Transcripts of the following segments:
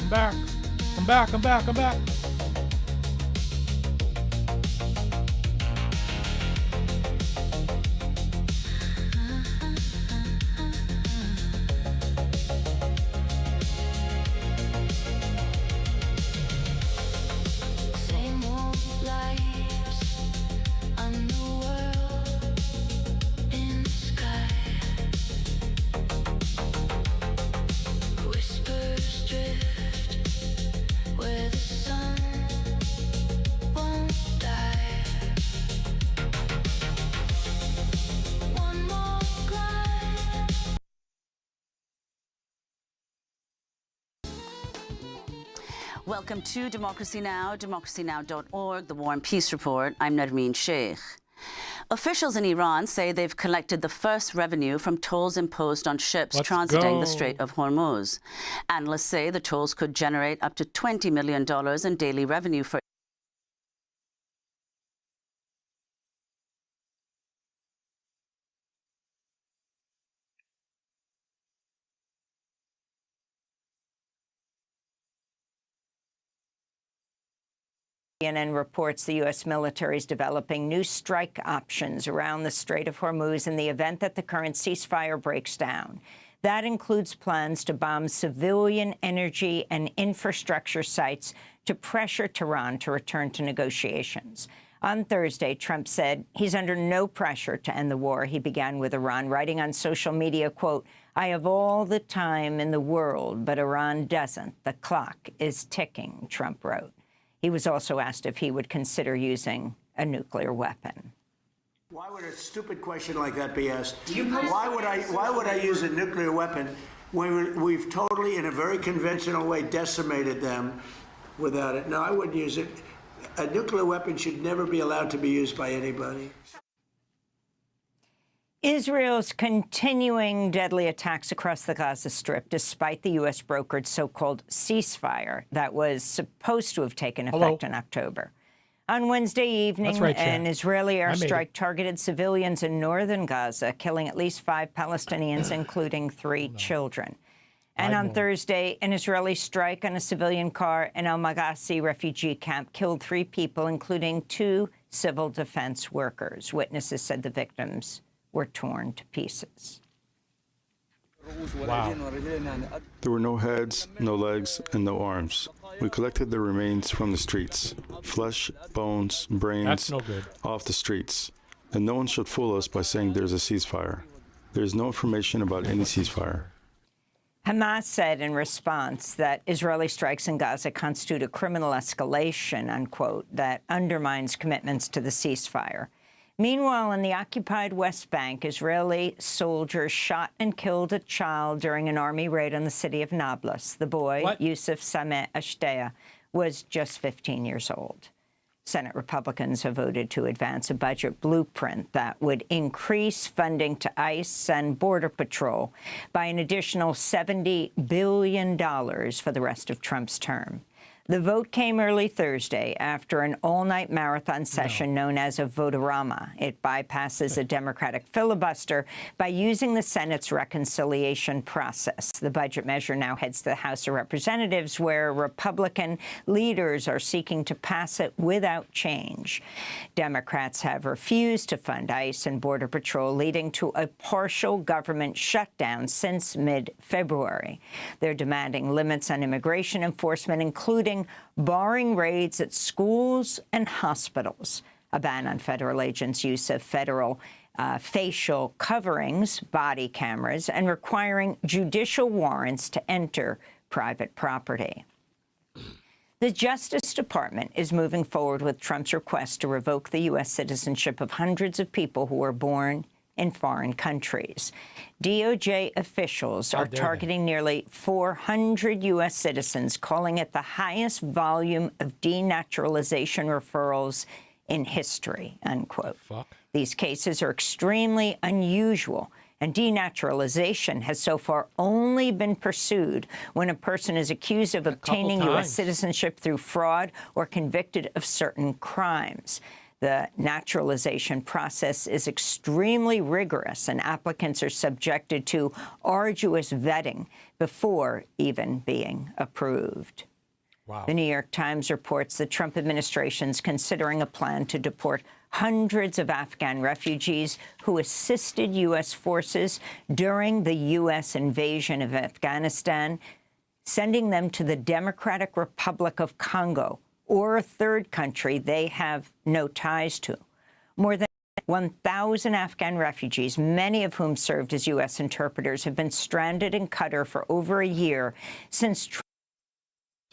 I'm back. I'm back. I'm back. I'm back. Welcome to Democracy Now!, democracynow.org, the War and Peace Report. I'm Narmeen Sheikh. Officials in Iran say they've collected the first revenue from tolls imposed on ships transiting the Strait of Hormuz. Analysts say the tolls could generate up to $20 million in daily revenue for CNN reports the U.S. military is developing new strike options around the Strait of Hormuz in the event that the current ceasefire breaks down. That includes plans to bomb civilian energy and infrastructure sites to pressure Tehran to return to negotiations. On Thursday, Trump said he's under no pressure to end the war he began with Iran, writing on social media, quote, "I have all the time in the world, but Iran doesn't. The clock is ticking," Trump wrote. He was also asked if he would consider using a nuclear weapon. Why would a stupid question like that be asked? Why would I use a nuclear weapon when we've totally, in a very conventional way, decimated them without it? No, I wouldn't use it. A nuclear weapon should never be allowed to be used by anybody. Israel's continuing deadly attacks across the Gaza Strip, despite the U.S. brokered so-called ceasefire that was supposed to have taken effect in October. On Wednesday evening, an Israeli airstrike targeted civilians in northern Gaza, killing at least 5 Palestinians, including 3 children. And on Thursday, an Israeli strike on a civilian car in al-Maghazi refugee camp killed 3 people, including 2 civil defense workers. Witnesses said the victims were torn to pieces. Wow. There were no heads, no legs, and no arms. We collected the remains from the streets. Flesh, bones, brains, off the streets. And no one should fool us by saying there's a ceasefire. There's no information about any ceasefire. Hamas said in response that Israeli strikes in Gaza constitute a criminal escalation, unquote, that undermines commitments to the ceasefire. Meanwhile, in the occupied West Bank, Israeli soldiers shot and killed a child during an army raid on the city of Nablus. The boy, Yusuf Sameh Ashtea, was just 15 years old. Senate Republicans have voted to advance a budget blueprint that would increase funding to ICE and Border Patrol by an additional $70 billion for the rest of Trump's term. The vote came early Thursday after an all-night marathon session known as a vote-a-rama. It bypasses a Democratic filibuster by using the Senate's reconciliation process. The budget measure now heads to the House of Representatives, where Republican leaders are seeking to pass it without change. Democrats have refused to fund ICE and Border Patrol, leading to a partial government shutdown since mid-February. They're demanding limits on immigration enforcement, including barring raids at schools and hospitals, a ban on federal agents' use of federal facial coverings, body cameras, and requiring judicial warrants to enter private property. The Justice Department is moving forward with Trump's request to revoke the U.S. citizenship of hundreds of people who were born in foreign countries. DOJ officials are targeting nearly 400 U.S. citizens, calling it the highest volume of denaturalization referrals in history, unquote. These cases are extremely unusual, and denaturalization has so far only been pursued when a person is accused of obtaining U.S. citizenship through fraud or convicted of certain crimes. The naturalization process is extremely rigorous, and applicants are subjected to arduous vetting before even being approved. Wow. The New York Times reports the Trump administration is considering a plan to deport hundreds of Afghan refugees who assisted U.S. forces during the U.S. invasion of Afghanistan, sending them to the Democratic Republic of Congo, or a third country they have no ties to. More than 1,000 Afghan refugees, many of whom served as U.S. interpreters, have been stranded in Qatar for over a year since.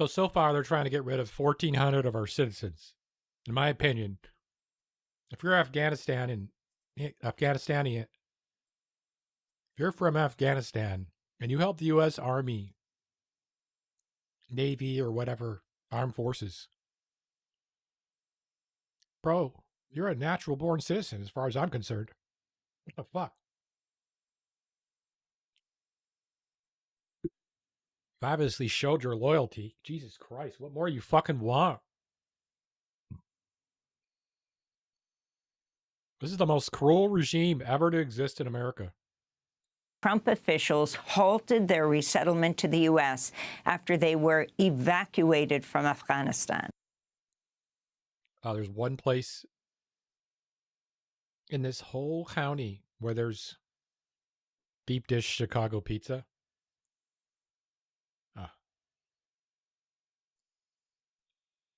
So far, they're trying to get rid of 1,400 of our citizens. In my opinion, if you're Afghanistani, if you're from Afghanistan and you help the U.S. Army, Navy, or whatever, armed forces, bro, you're a natural-born citizen as far as I'm concerned. What the fuck? You obviously showed your loyalty. Jesus Christ, what more you fucking want? This is the most cruel regime ever to exist in America. Trump officials halted their resettlement to the U.S. after they were evacuated from Afghanistan. There's one place in this whole county where there's deep dish Chicago pizza.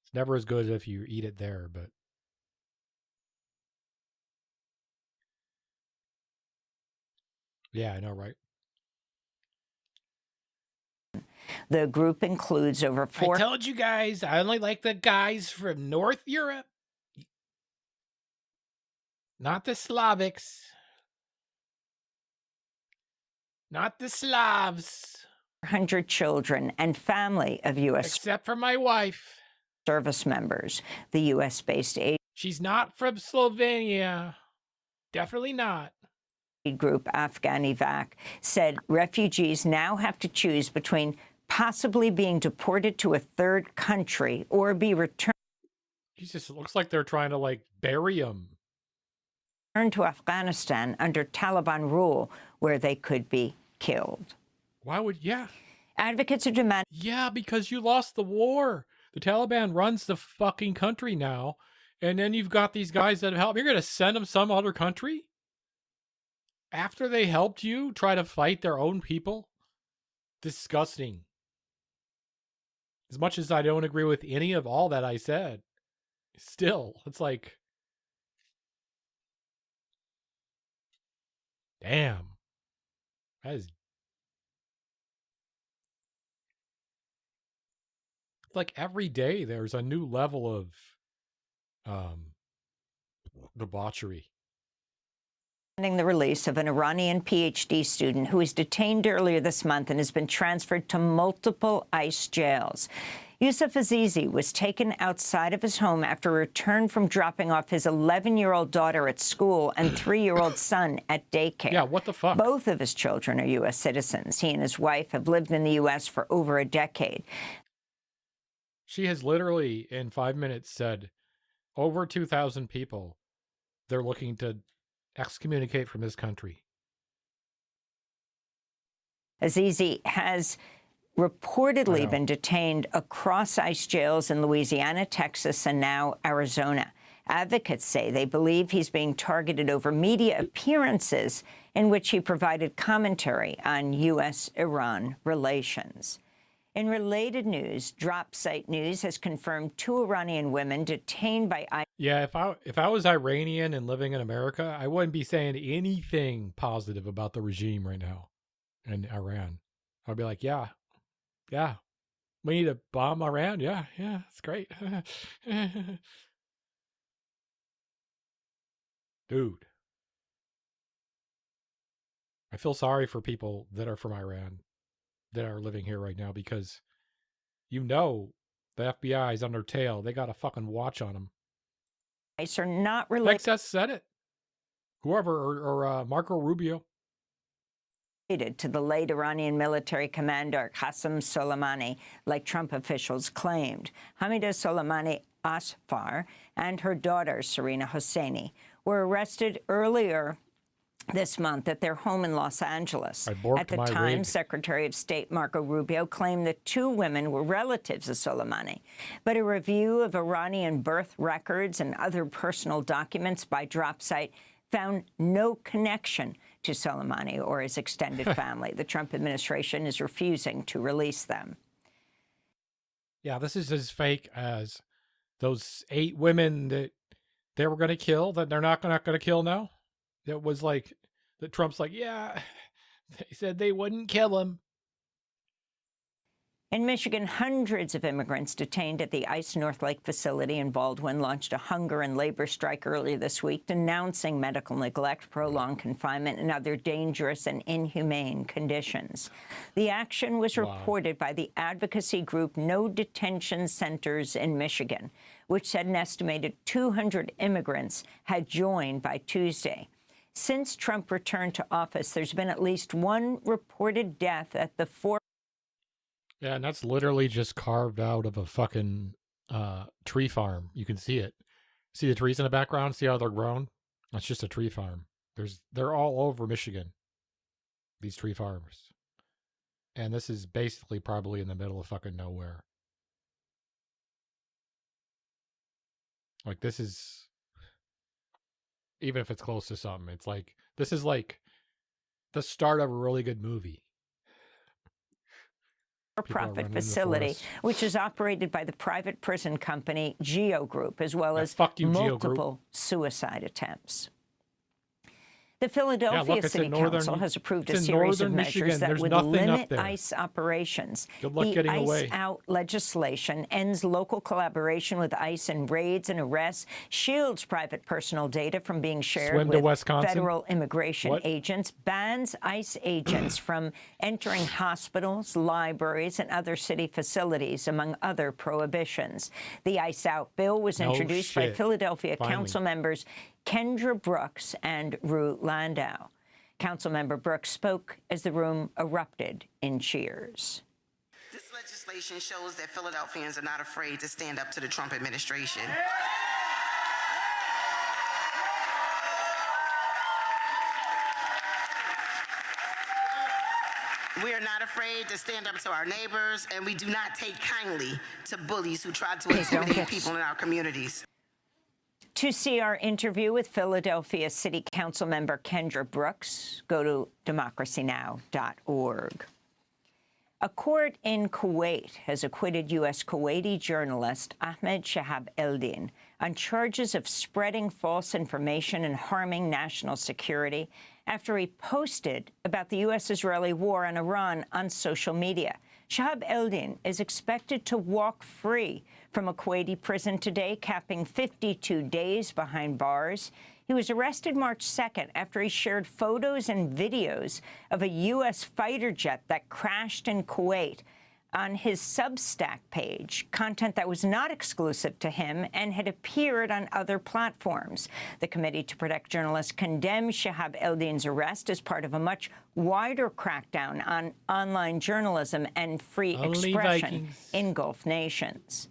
It's never as good as if you eat it there, but yeah, I know, right? The group includes over four. I told you guys, I only like the guys from North Europe. Not the Slavics. Not the Slavs. 100 children and family of U.S. Except for my wife. Service members. The U.S.-based aid. She's not from Slovenia. Definitely not. Group Afghanivac said refugees now have to choose between possibly being deported to a third country or be returned. Jesus, it looks like they're trying to, like, bury them. To Afghanistan under Taliban rule, where they could be killed. Why would, yeah. Advocates are demanding. Yeah, because you lost the war. The Taliban runs the fucking country now. And then you've got these guys that help. You're going to send them some other country? After they helped you try to fight their own people? Disgusting. As much as I don't agree with any of all that I said, still, it's like, damn. That is like every day there's a new level of debauchery. The release of an Iranian PhD student who was detained earlier this month and has been transferred to multiple ICE jails. Yusuf Azizi was taken outside of his home after a return from dropping off his 11-year-old daughter at school and 3-year-old son at daycare. Yeah, what the fuck? Both of his children are U.S. citizens. He and his wife have lived in the U.S. for over a decade. She has literally, in 5 minutes, said over 2,000 people they're looking to excommunicate from this country. Azizi has reportedly been detained across ICE jails in Louisiana, Texas, and now Arizona. Advocates say they believe he's being targeted over media appearances in which he provided commentary on U.S.-Iran relations. In related news, Drop Site News has confirmed 2 Iranian women detained by ICE. Yeah, if I was Iranian and living in America, I wouldn't be saying anything positive about the regime right now in Iran. I'd be like, yeah, we need to bomb Iran. Yeah, it's great. Dude. I feel sorry for people that are from Iran that are living here right now because you know the FBI is on their tail. They got a fucking watch on them. Are not related. Texas said it. Whoever, or Marco Rubio. To the late Iranian military commander Qasem Soleimani, like Trump officials claimed. Hamida Soleimani Asfar and her daughter, Serena Hosseini, were arrested earlier this month at their home in Los Angeles. At the time, Secretary of State Marco Rubio claimed that two women were relatives of Soleimani. But a review of Iranian birth records and other personal documents by DropSite found no connection to Soleimani or his extended family. The Trump administration is refusing to release them. Yeah, this is as fake as those 8 women that they were going to kill, that they're not going to kill now. It was like that Trump's like, yeah, they said they wouldn't kill him. In Michigan, hundreds of immigrants detained at the ICE North Lake facility in Baldwin launched a hunger and labor strike earlier this week, denouncing medical neglect, prolonged confinement, and other dangerous and inhumane conditions. The action was reported by the advocacy group No Detention Centers in Michigan, which said an estimated 200 immigrants had joined by Tuesday. Since Trump returned to office, there's been at least one reported death at the Yeah, and that's literally just carved out of a fucking tree farm. You can see it. See the trees in the background? See how they're grown? That's just a tree farm. They're all over Michigan, these tree farms. And this is basically probably in the middle of fucking nowhere. Like, this is, even if it's close to something, it's like, this is like the start of a really good movie. For-profit facility, which is operated by the private prison company Geo Group, as well as multiple suicide attempts. The Philadelphia City Council has approved a series of measures that would limit ICE operations. The ICE Out legislation ends local collaboration with ICE in raids and arrests, shields private personal data from being shared with federal immigration agents, bans ICE agents from entering hospitals, libraries, and other city facilities, among other prohibitions. The ICE Out bill was introduced by Philadelphia Council members Kendra Brooks and Rue Landau. Councilmember Brooks spoke as the room erupted in cheers. This legislation shows that Philadelphians are not afraid to stand up to the Trump administration. We are not afraid to stand up to our neighbors, and we do not take kindly to bullies who try to intimidate people in our communities. To see our interview with Philadelphia City Council member Kendra Brooks, go to democracynow.org. A court in Kuwait has acquitted U.S. Kuwaiti journalist Ahmed Shahab Eldin on charges of spreading false information and harming national security after he posted about the U.S.-Israeli war on Iran on social media. Shahab Eldin is expected to walk free from a Kuwaiti prison today, capping 52 days behind bars. He was arrested March 2nd after he shared photos and videos of a U.S. fighter jet that crashed in Kuwait on his Substack page, content that was not exclusive to him and had appeared on other platforms. The Committee to Protect Journalists condemned Shahab Eldin's arrest as part of a much wider crackdown on online journalism and free expression in Gulf nations.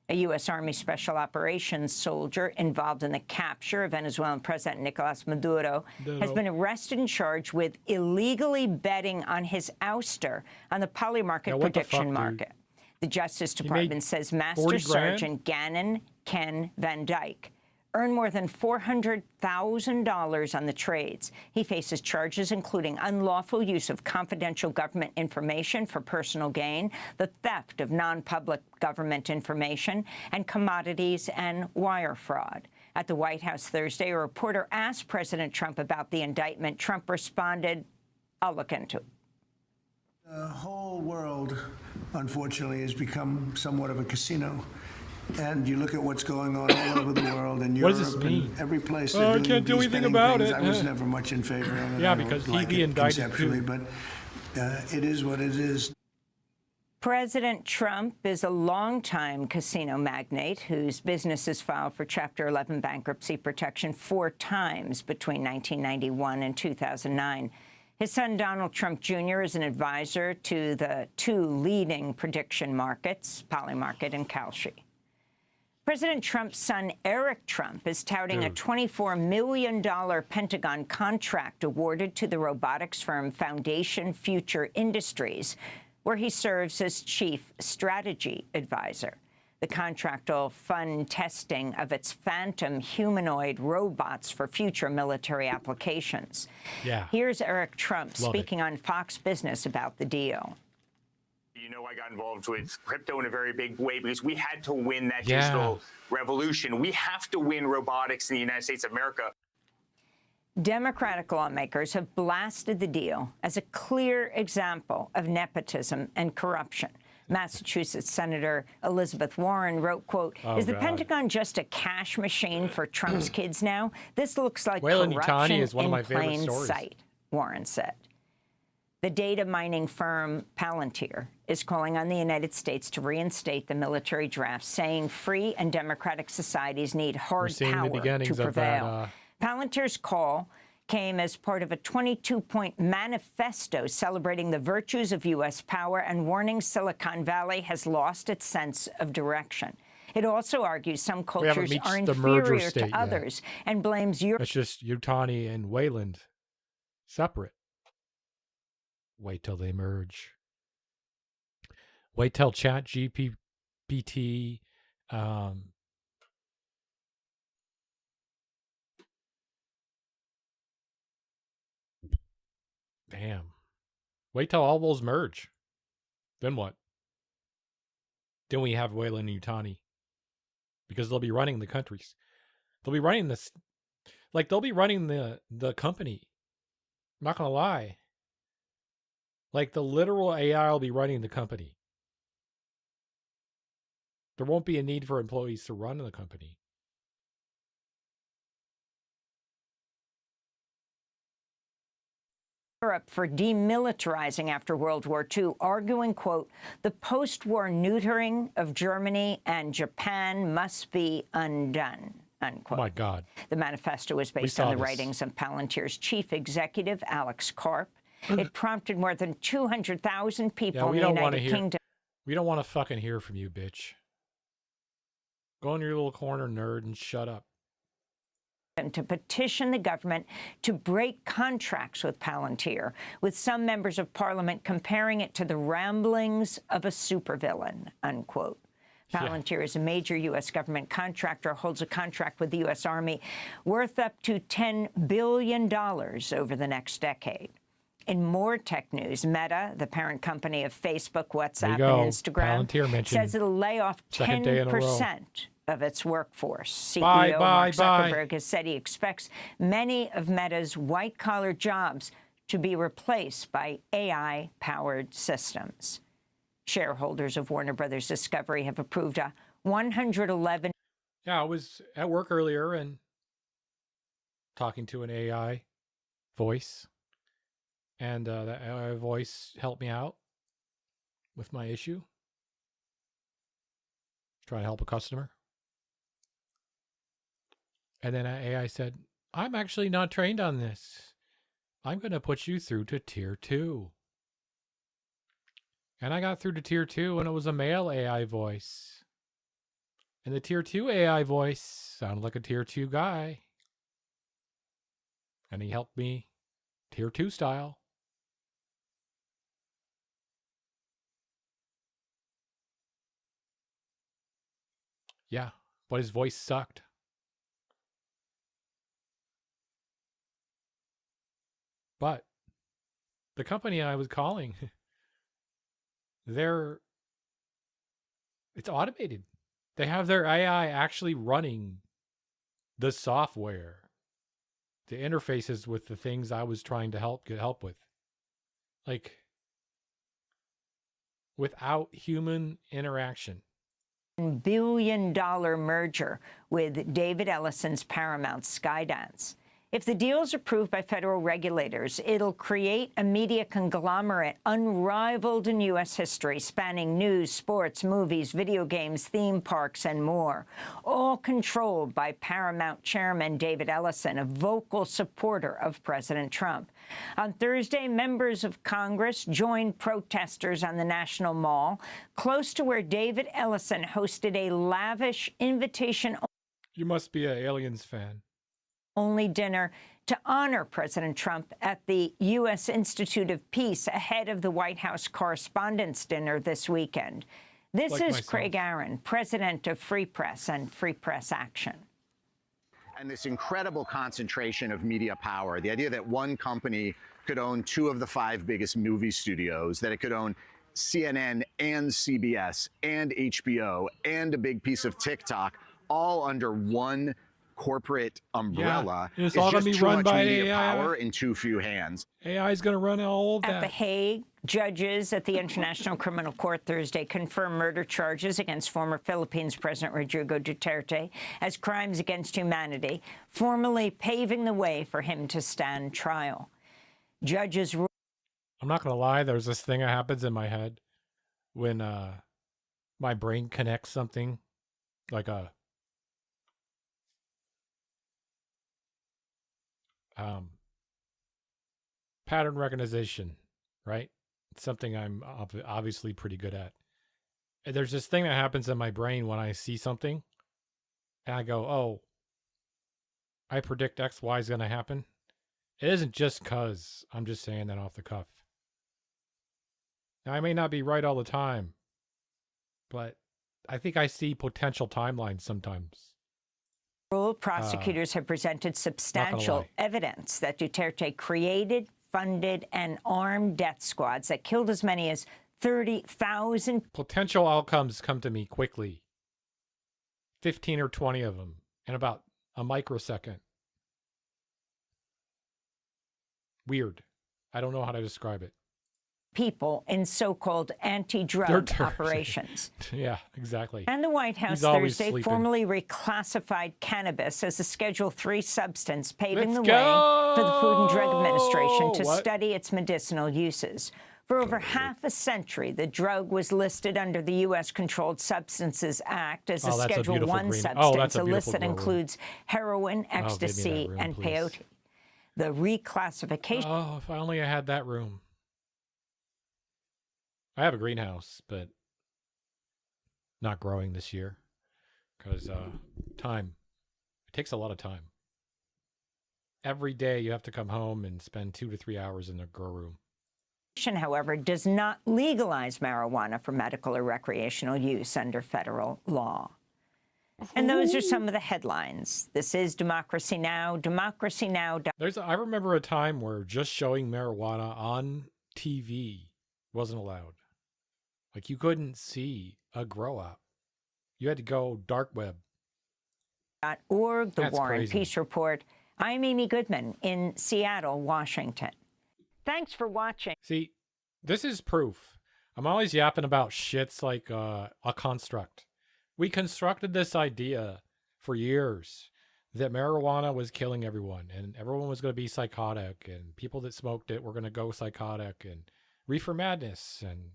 A U.S. Army Special Operations soldier involved in the capture of Venezuelan President Nicolas Maduro has been arrested and charged with illegally betting on his ouster on the Polymarket prediction market. The Justice Department says Master Sergeant Gannon Ken Van Dyke earned more than $400,000 on the trades. He faces charges including unlawful use of confidential government information for personal gain, the theft of non-public government information, and commodities and wire fraud. At the White House Thursday, a reporter asked President Trump about the indictment. Trump responded, "I'll look into it." The whole world, unfortunately, has become somewhat of a casino. And you look at what's going on all over the world, and Europe and every place. I can't do anything about it. I was never much in favor of it. Yeah, because he'd be indicted too. But it is what it is. President Trump is a longtime casino magnate whose businesses filed for Chapter 11 bankruptcy protection 4 times between 1991 and 2009. His son, Donald Trump Jr., is an advisor to the 2 leading prediction markets, Polymarket and Kalshi. President Trump's son, Eric Trump, is touting a $24 million Pentagon contract awarded to the robotics firm Foundation Future Industries, where he serves as chief strategy advisor. The contract will fund testing of its phantom humanoid robots for future military applications. Yeah. Here's Eric Trump speaking on Fox Business about the deal. You know, I got involved with crypto in a very big way because we had to win that digital revolution. We have to win robotics in the United States of America. Democratic lawmakers have blasted the deal as a clear example of nepotism and corruption. Massachusetts Senator Elizabeth Warren wrote, quote, "Is the Pentagon just a cash machine for Trump's kids now? This looks like corruption is one of my in favorite plain stories. sight," Warren said. The data mining firm Palantir is calling on the United States to reinstate the military draft, saying free and democratic societies need hard power to prevail. Palantir's call came as part of a 22-point manifesto celebrating the virtues of U.S. power and warning Silicon Valley has lost its sense of direction. It also argues some cultures are inferior to others and blames Europe. It's just Yutani and Wayland separate. Wait till they merge. Wait till ChatGPT damn. Wait till all those merge. Then what? Then we have Wayland and Yutani. Because they'll be running the countries. They'll be running this. Like, they'll be running the company. I'm not going to lie. Like, the literal AI will be running the company. There won't be a need for employees to run the company. Europe for demilitarizing after World War II, arguing, quote, "The post-war neutering of Germany and Japan must be undone," unquote. Oh, my God. The manifesto was based on the writings of Palantir's chief executive, Alex Karp. It prompted more than 200,000 people in the United Kingdom. We don't want to fucking hear from you, bitch. Go in your little corner, nerd, and shut up. To petition the government to break contracts with Palantir, with some members of parliament comparing it to the ramblings of a supervillain, unquote. Palantir is a major U.S. government contractor, holds a contract with the U.S. Army worth up to $10 billion over the next decade. In more tech news, Meta, the parent company of Facebook, WhatsApp, and Instagram, says it'll lay off 10% of its workforce. CEO Mark Zuckerberg has said he expects many of Meta's white-collar jobs to be replaced by AI-powered systems. Shareholders of Warner Brothers Discovery have approved a $111. Yeah, I was at work earlier and talking to an AI voice. And that AI voice helped me out with my issue. Trying to help a customer. And then AI said, "I'm actually not trained on this. I'm going to put you through to tier 2. And I got through to tier 2 and it was a male AI voice. And the tier 2 AI voice sounded like a tier 2 guy. And he helped me tier 2 style. Yeah, but his voice sucked. But the company I was calling, it's automated. They have their AI actually running the software, the interfaces with the things I was trying to get help with. Like, without human interaction. $1 billion merger with David Ellison's Paramount Skydance. If the deal is approved by federal regulators, it'll create a media conglomerate unrivaled in U.S. history, spanning news, sports, movies, video games, theme parks, and more, all controlled by Paramount chairman David Ellison, a vocal supporter of President Trump. On Thursday, members of Congress joined protesters on the National Mall, close to where David Ellison hosted a lavish invitation. You must be an Aliens fan. Only dinner to honor President Trump at the U.S. Institute of Peace ahead of the White House Correspondents' Dinner this weekend. This is myself. Craig Aaron, president of Free Press and Free Press Action. And this incredible concentration of media power, the idea that one company could own 2 of the 5 biggest movie studios, that it could own CNN and CBS and HBO and a big piece of TikTok, all under one corporate umbrella. Yeah, it's all going to be run by AI. Power in too few hands. AI is going to run all of that. At The Hague, judges at the International Criminal Court Thursday confirmed murder charges against former Philippines President Rodrigo Duterte as crimes against humanity, formally paving the way for him to stand trial. Judges ruled. I'm not going to lie, there's this thing that happens in my head when my brain connects something like a pattern recognition, right? It's something I'm obviously pretty good at. And there's this thing that happens in my brain when I see something and I go, oh, I predict X, Y is going to happen. It isn't just because I'm just saying that off the cuff. Now, I may not be right all the time, but I think I see potential timelines sometimes. Prosecutors have presented substantial evidence that Duterte created, funded, and armed death squads that killed as many as 30,000. Potential outcomes come to me quickly. 15 or 20 of them in about a microsecond. Weird. I don't know how to describe it. People in so-called anti-drug operations. Yeah, exactly. And the White House Thursday formally reclassified cannabis as a Schedule III substance, paving the way for the Food and Drug Administration to study its medicinal uses. For over half a century, the drug was listed under the U.S. Controlled Substances Act as a Schedule I substance. A list that includes heroin, ecstasy, and peyote. The reclassification. Oh, if only I had that room. I have a greenhouse, but not growing this year because time. It takes a lot of time. Every day you have to come home and spend 2 to 3 hours in the grow room. However, does not legalize marijuana for medical or recreational use under federal law. And those are some of the headlines. This is Democracy Now!, Democracy Now! I remember a time where just showing marijuana on TV wasn't allowed. Like, you couldn't see a grow up. You had to go dark web. .org, the War and Peace Report. I'm Amy Goodman in Seattle, Washington. Thanks for watching. See, this is proof. I'm always yapping about shits like a construct. We constructed this idea for years that marijuana was killing everyone and everyone was going to be psychotic and people that smoked it were going to go psychotic and reefer madness and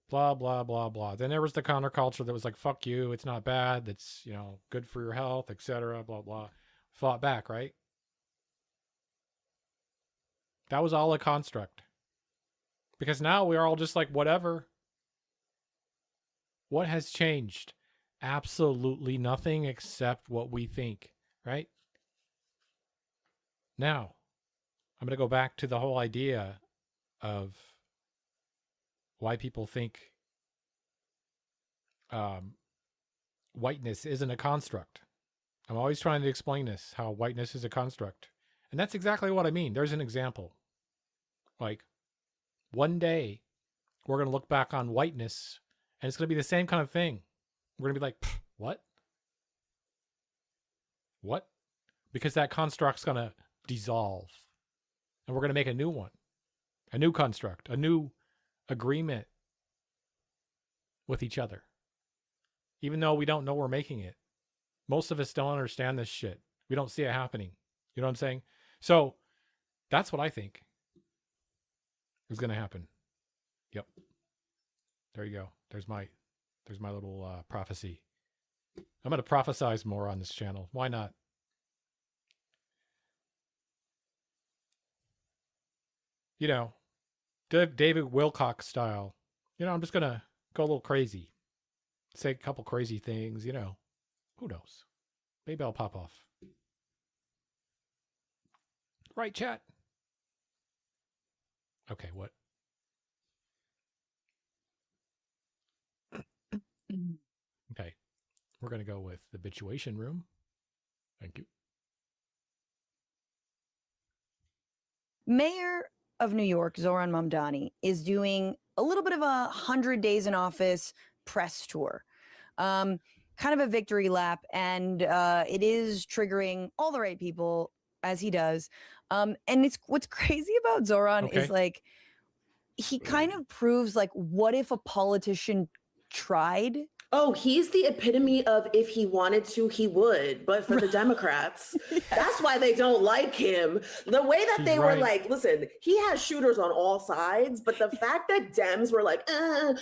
blah, blah, blah, blah. Then there was the counterculture that was like, fuck you, it's not bad, that's, you know, good for your health, etc., blah, blah. Fought back, right? That was all a construct. Because now we're all just like, whatever. What has changed? Absolutely nothing except what we think, right? Now, I'm going to go back to the whole idea of why people think whiteness isn't a construct. I'm always trying to explain this, how whiteness is a construct. And that's exactly what I mean. There's an example. Like, one day, we're going to look back on whiteness, and it's going to be the same kind of thing. We're going to be like, what? What? Because that construct's going to dissolve. And we're going to make a new one. A new construct. A new agreement with each other. Even though we don't know we're making it. Most of us don't understand this shit. We don't see it happening. You know what I'm saying? So that's what I think is going to happen. Yep. There you go. There's my little prophecy. I'm going to prophesize more on this channel. Why not? You know, David Wilcock style. You know, I'm just going to go a little crazy. Say a couple crazy things, you know. Who knows? Maybe I'll pop off. Right, chat? Okay, what? Okay. We're going to go with the Habituation Room. Thank you. Mayor of New York, Zohran Mamdani, is doing a little bit of a 100 days in office press tour. Kind of a victory lap, and it is triggering all the right people, as he does. And it's what's crazy about Zohran is like, he kind of proves like, what if a politician tried? Oh, he's the epitome of if he wanted to, he would. But for the Democrats, that's why they don't like him. The way that they were like, listen, he has shooters on all sides. But the fact that Dems were like,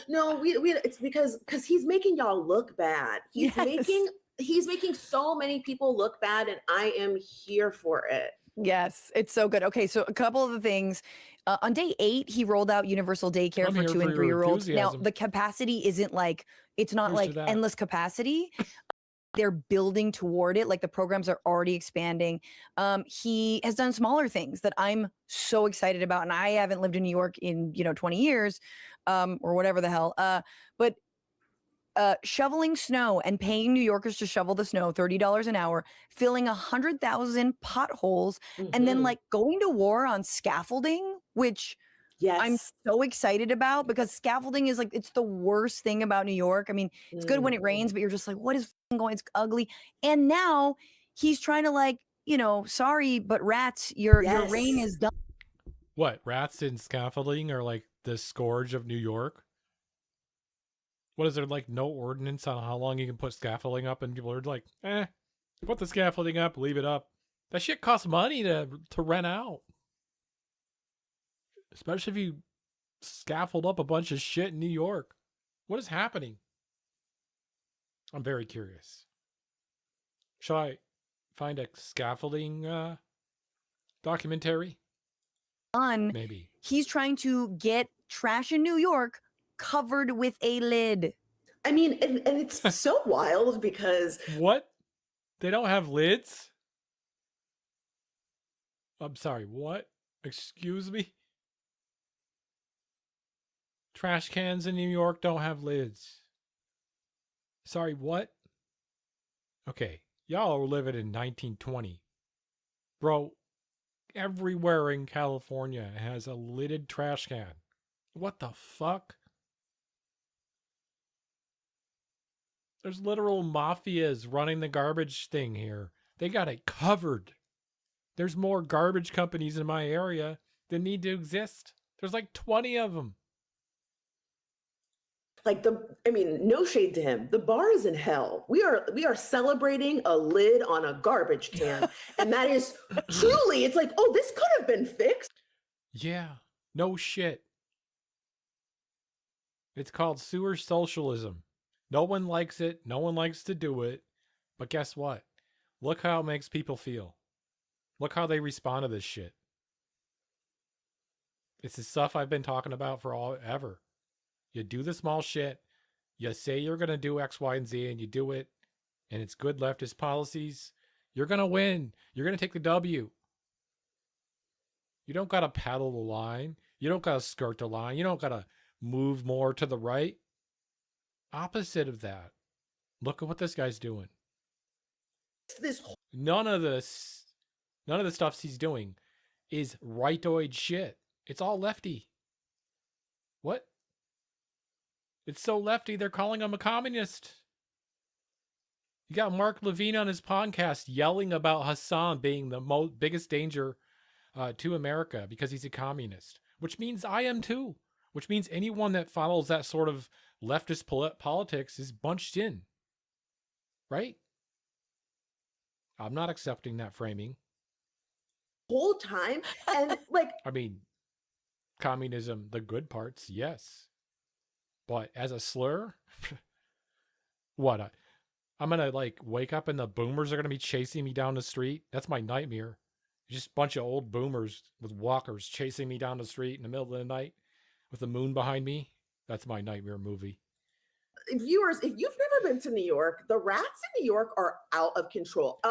no, we it's because he's making y'all look bad. He's making so many people look bad, and I am here for it. Yes, it's so good. Okay, so a couple of the things. On day 8, he rolled out universal daycare for 2 and 3-year-olds. Now, the capacity isn't like, it's not like endless capacity. They're building toward it. Like the programs are already expanding. He has done smaller things that I'm so excited about. And I haven't lived in New York in, 20 years or whatever the hell. But shoveling snow and paying New Yorkers to shovel the snow, $30 an hour, filling 100,000 potholes, and then like going to war on scaffolding, which I'm so excited about, because scaffolding is like, it's the worst thing about New York. I mean, it's good when it rains, but you're just like, what is going? It's ugly. And now he's trying to like, sorry, but rats, your reign is done. What, rats in scaffolding are like the scourge of New York? What is there, like, no ordinance on how long you can put scaffolding up, and people are like, put the scaffolding up, leave it up. That shit costs money to rent out. Especially if you scaffold up a bunch of shit in New York. What is happening? I'm very curious. Shall I find a scaffolding documentary? Maybe. He's trying to get trash in New York covered with a lid. I mean, and it's so wild because... What? They don't have lids? I'm sorry, what? Excuse me? Trash cans in New York don't have lids. Sorry, what? Okay, y'all are living in 1920. Bro, everywhere in California has a lidded trash can. What the fuck? There's literal mafias running the garbage thing here. They got it covered. There's more garbage companies in my area that need to exist. There's like 20 of them. Like no shade to him. The bar is in hell. We are celebrating a lid on a garbage can. And that is truly, it's like, oh, this could have been fixed. Yeah, no shit. It's called sewer socialism. No one likes it. No one likes to do it. But guess what? Look how it makes people feel. Look how they respond to this shit. It's the stuff I've been talking about for ever. You do the small shit. You say you're going to do X, Y, and Z, and you do it. And it's good leftist policies. You're going to win. You're going to take the W. You don't got to paddle the line. You don't got to skirt the line. You don't got to move more to the right. Opposite of that. Look at what this guy's doing. None of the stuff he's doing is rightoid shit. It's all lefty. What? It's so lefty, they're calling him a communist. You got Mark Levine on his podcast yelling about Hassan being the biggest danger to America because he's a communist, which means I am too. Which means anyone that follows that sort of leftist politics is bunched in. Right? I'm not accepting that framing. whole time. And like, I mean, communism, the good parts, yes. But as a slur, what? I'm going to like wake up and the boomers are going to be chasing me down the street. That's my nightmare. Just a bunch of old boomers with walkers chasing me down the street in the middle of the night with the moon behind me. That's my nightmare movie. Viewers, if you've never been to New York, the rats in New York are out of control.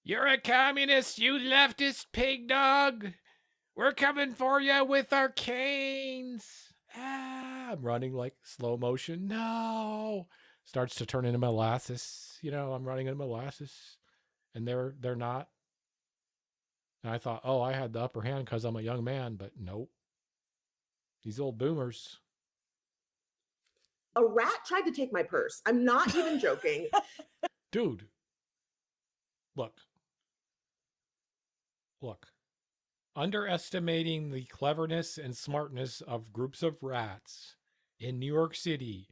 You're a communist, you leftist pig dog. We're coming for you with our canes. I'm running like slow motion. No. Starts to turn into molasses. You know, I'm running into molasses. And they're not. And I thought, oh, I had the upper hand because I'm a young man, but nope. These old boomers. A rat tried to take my purse. I'm not even joking. Dude. Look. Underestimating the cleverness and smartness of groups of rats in New York City.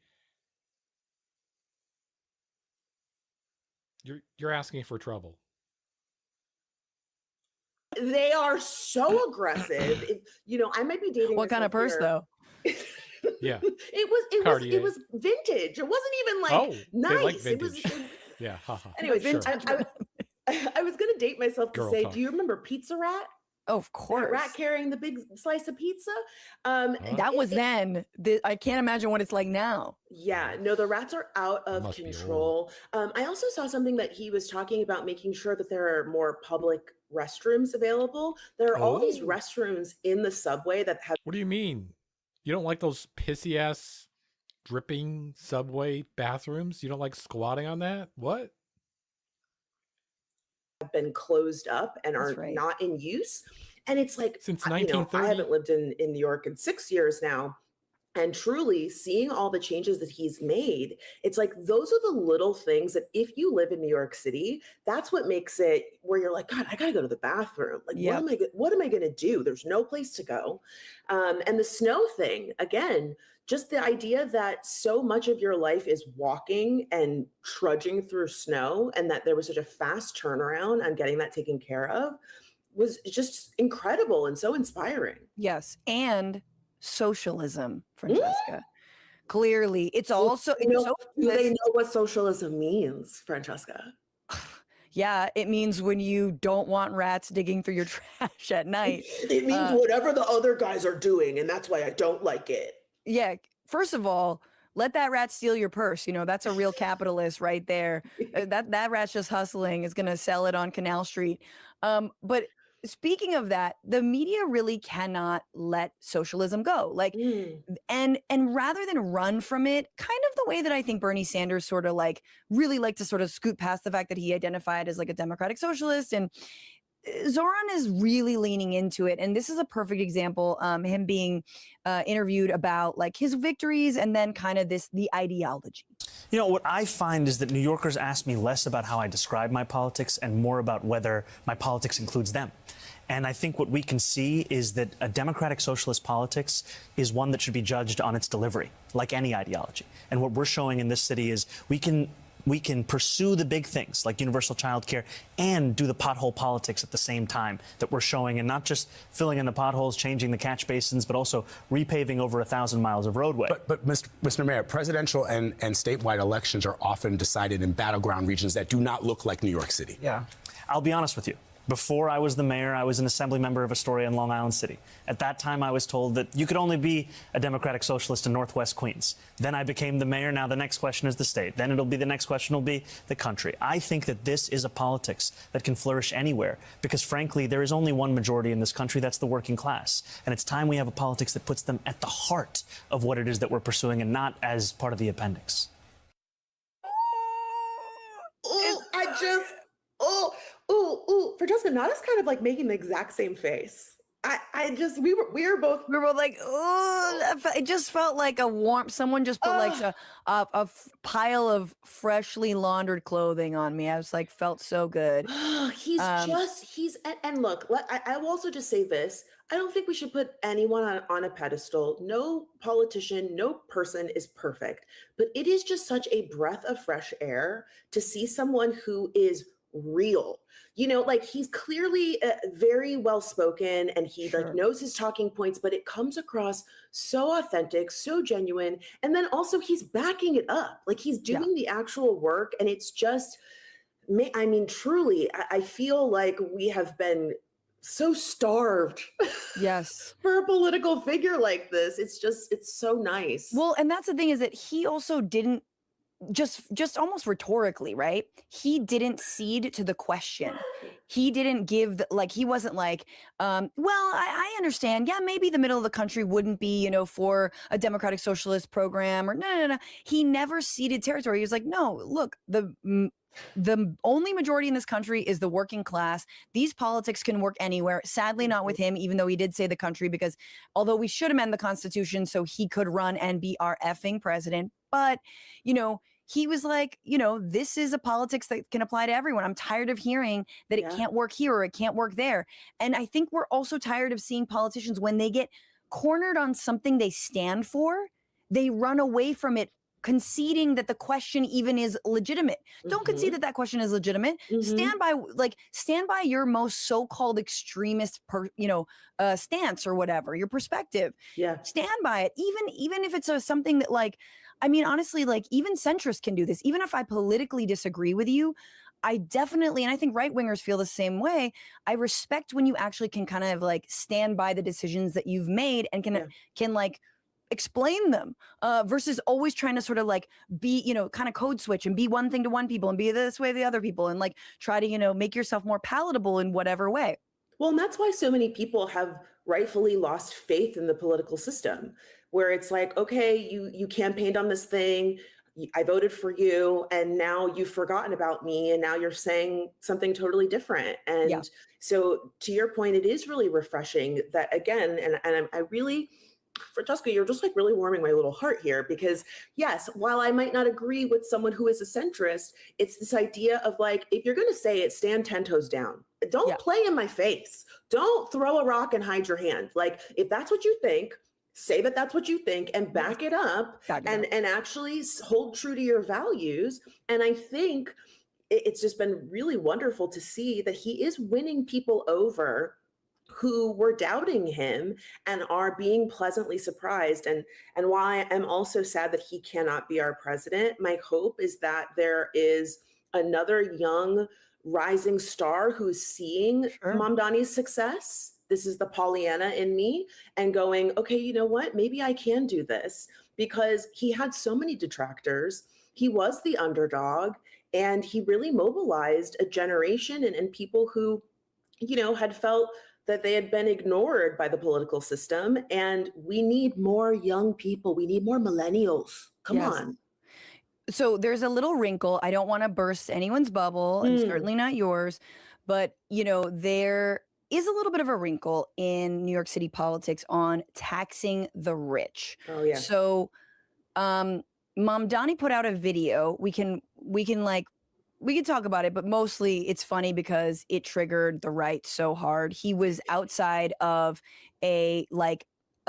You're asking for trouble. They are so aggressive. I might be dating. What kind of purse, though? Yeah, it was vintage. It wasn't even like nice. Like vintage. Yeah. Anyway, sure. I was gonna date myself to say, do you remember Pizza Rat? Oh, of course. That rat carrying the big slice of pizza. That was then. I can't imagine what it's like now. Yeah, no, the rats are out of control. I also saw something that he was talking about making sure that there are more public restrooms available. There are all these restrooms in the subway that have. What do you mean? You don't like those pissy ass dripping subway bathrooms? You don't like squatting on that? What? Been closed up and are not in use. And it's like, since 1930. I haven't lived in New York in 6 years now. And truly seeing all the changes that he's made, it's like, those are the little things that if you live in New York City, that's what makes it where you're like, God, I got to go to the bathroom. Like, what am I going to do? There's no place to go. And the snow thing, again, just the idea that so much of your life is walking and trudging through snow, and that there was such a fast turnaround on getting that taken care of was just incredible and so inspiring. Yes. And socialism, Francesca. Clearly, it's also... do they know what socialism means, Francesca? Yeah, it means when you don't want rats digging through your trash at night. It means whatever the other guys are doing, and that's why I don't like it. Yeah, first of all, let that rat steal your purse. That's a real capitalist right there. That rat's just hustling, is going to sell it on Canal Street. But speaking of that, the media really cannot let socialism go. And rather than run from it, kind of the way that I think Bernie Sanders sort of really like to sort of scoot past the fact that he identified as like a democratic socialist, and Zoran is really leaning into it. And this is a perfect example, him being interviewed about like his victories and then kind of the ideology. What I find is that New Yorkers ask me less about how I describe my politics and more about whether my politics includes them. And I think what we can see is that a democratic socialist politics is one that should be judged on its delivery, like any ideology. And what we're showing in this city is we can pursue the big things like universal child care and do the pothole politics at the same time that we're showing, and not just filling in the potholes, changing the catch basins, but also repaving over 1,000 miles of roadway. But Mr. Mayor, presidential and statewide elections are often decided in battleground regions that do not look like New York City. Yeah. I'll be honest with you. Before I was the mayor, I was an assembly member of Astoria in Long Island City. At that time, I was told that you could only be a democratic socialist in Northwest Queens. Then I became the mayor. Now the next question is the state. Then the next question will be the country. I think that this is a politics that can flourish anywhere because, frankly, there is only one majority in this country. That's the working class. And it's time we have a politics that puts them at the heart of what it is that we're pursuing and not as part of the appendix. Francesca, Nada's kind of like making the exact same face. We were both like, oh, it just felt like someone just put like a pile of freshly laundered clothing on me. I was like, felt so good. And look, I will also just say this. I don't think we should put anyone on a pedestal. No politician, no person is perfect, but it is just such a breath of fresh air to see someone who is real. You know, like he's clearly very well spoken and he like knows his talking points, but it comes across so authentic, so genuine. And then also he's backing it up. Like he's doing the actual work, and it's just, I mean, truly, I feel like we have been so starved for a political figure like this. It's so nice. Well, and that's the thing, is that he also didn't just almost rhetorically, right? He didn't cede to the question. He didn't give he wasn't like, well, I understand. Yeah, maybe the middle of the country wouldn't be, you know, for a democratic socialist program, or no. He never ceded territory. He was like, no, look, the only majority in this country is the working class. These politics can work anywhere. Sadly, not with him, even though he did say the country, because although we should amend the Constitution so he could run and be our effing president, but, you know, he was like, you know, this is a politics that can apply to everyone. I'm tired of hearing that it can't work here or it can't work there. And I think we're also tired of seeing politicians, when they get cornered on something they stand for, they run away from it, conceding that the question even is legitimate. Don't concede that question is legitimate. Stand by your most so-called extremist stance or whatever, your perspective. Stand by it, even if it's something that, like, I mean, honestly, like, even centrists can do this. Even if I politically disagree with you, I definitely, and I think right-wingers feel the same way, I respect when you actually can kind of like stand by the decisions that you've made and can like explain them, versus always trying to sort of like be, you know, kind of code switch and be one thing to one people and be this way to the other people, and like try to, you know, make yourself more palatable in whatever way. Well, and that's why so many people have rightfully lost faith in the political system, where it's like, okay, you campaigned on this thing, I voted for you, and now you've forgotten about me, and now you're saying something totally different. And so to your point, it is really refreshing that, again, and I really, Francesca, you're just like really warming my little heart here, because yes, while I might not agree with someone who is a centrist, it's this idea of like, if you're going to say it, stand 10 toes down. Don't play in my face. Don't throw a rock and hide your hand. Like, if that's what you think, say that that's what you think and back it up, and actually hold true to your values. And I think it's just been really wonderful to see that he is winning people over who were doubting him and are being pleasantly surprised. And why I'm also sad that he cannot be our president. My hope is that there is another young rising star who's seeing Mamdani's success. This is the Pollyanna in me, and going, okay, you know what? Maybe I can do this, because he had so many detractors. He was the underdog, and he really mobilized a generation and people who, you know, had felt that they had been ignored by the political system. And we need more young people. We need more millennials. Come on. So there's a little wrinkle. I don't want to burst anyone's bubble, and certainly not yours, but, you know, there is a little bit of a wrinkle in New York City politics on taxing the rich. Oh, yeah. So Mamdani put out a video. We can talk about it, but mostly it's funny because it triggered the right so hard. He was outside of a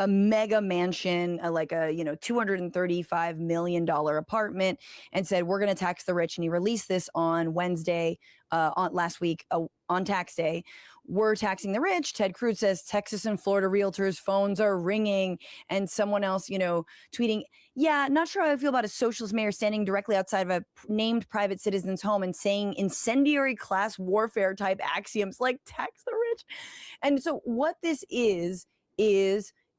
mega mansion, like a, you know, $235 million apartment, and said, we're going to tax the rich. And he released this on Wednesday, last week, on tax day. We're taxing the rich. Ted Cruz says Texas and Florida realtors' phones are ringing. And someone else, you know, tweeting, yeah, not sure how I feel about a socialist mayor standing directly outside of a named private citizen's home and saying incendiary class warfare type axioms like tax the rich. And so what this is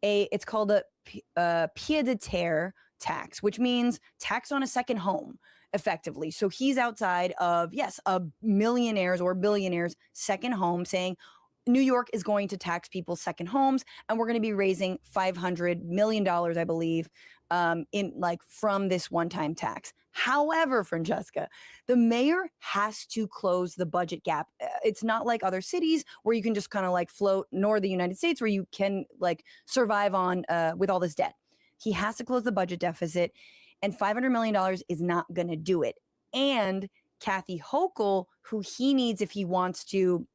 it's called a pied-à-terre tax, which means tax on a second home, effectively. So he's outside of, yes, a millionaire's or billionaire's second home, saying New York is going to tax people's second homes, and we're going to be raising $500 million, I believe, from this one-time tax. However, Francesca, the mayor has to close the budget gap. It's not like other cities where you can just kind of like float, nor the United States where you can like survive on with all this debt. He has to close the budget deficit, and $500 million is not going to do it. And Kathy Hochul, who he needs if he wants to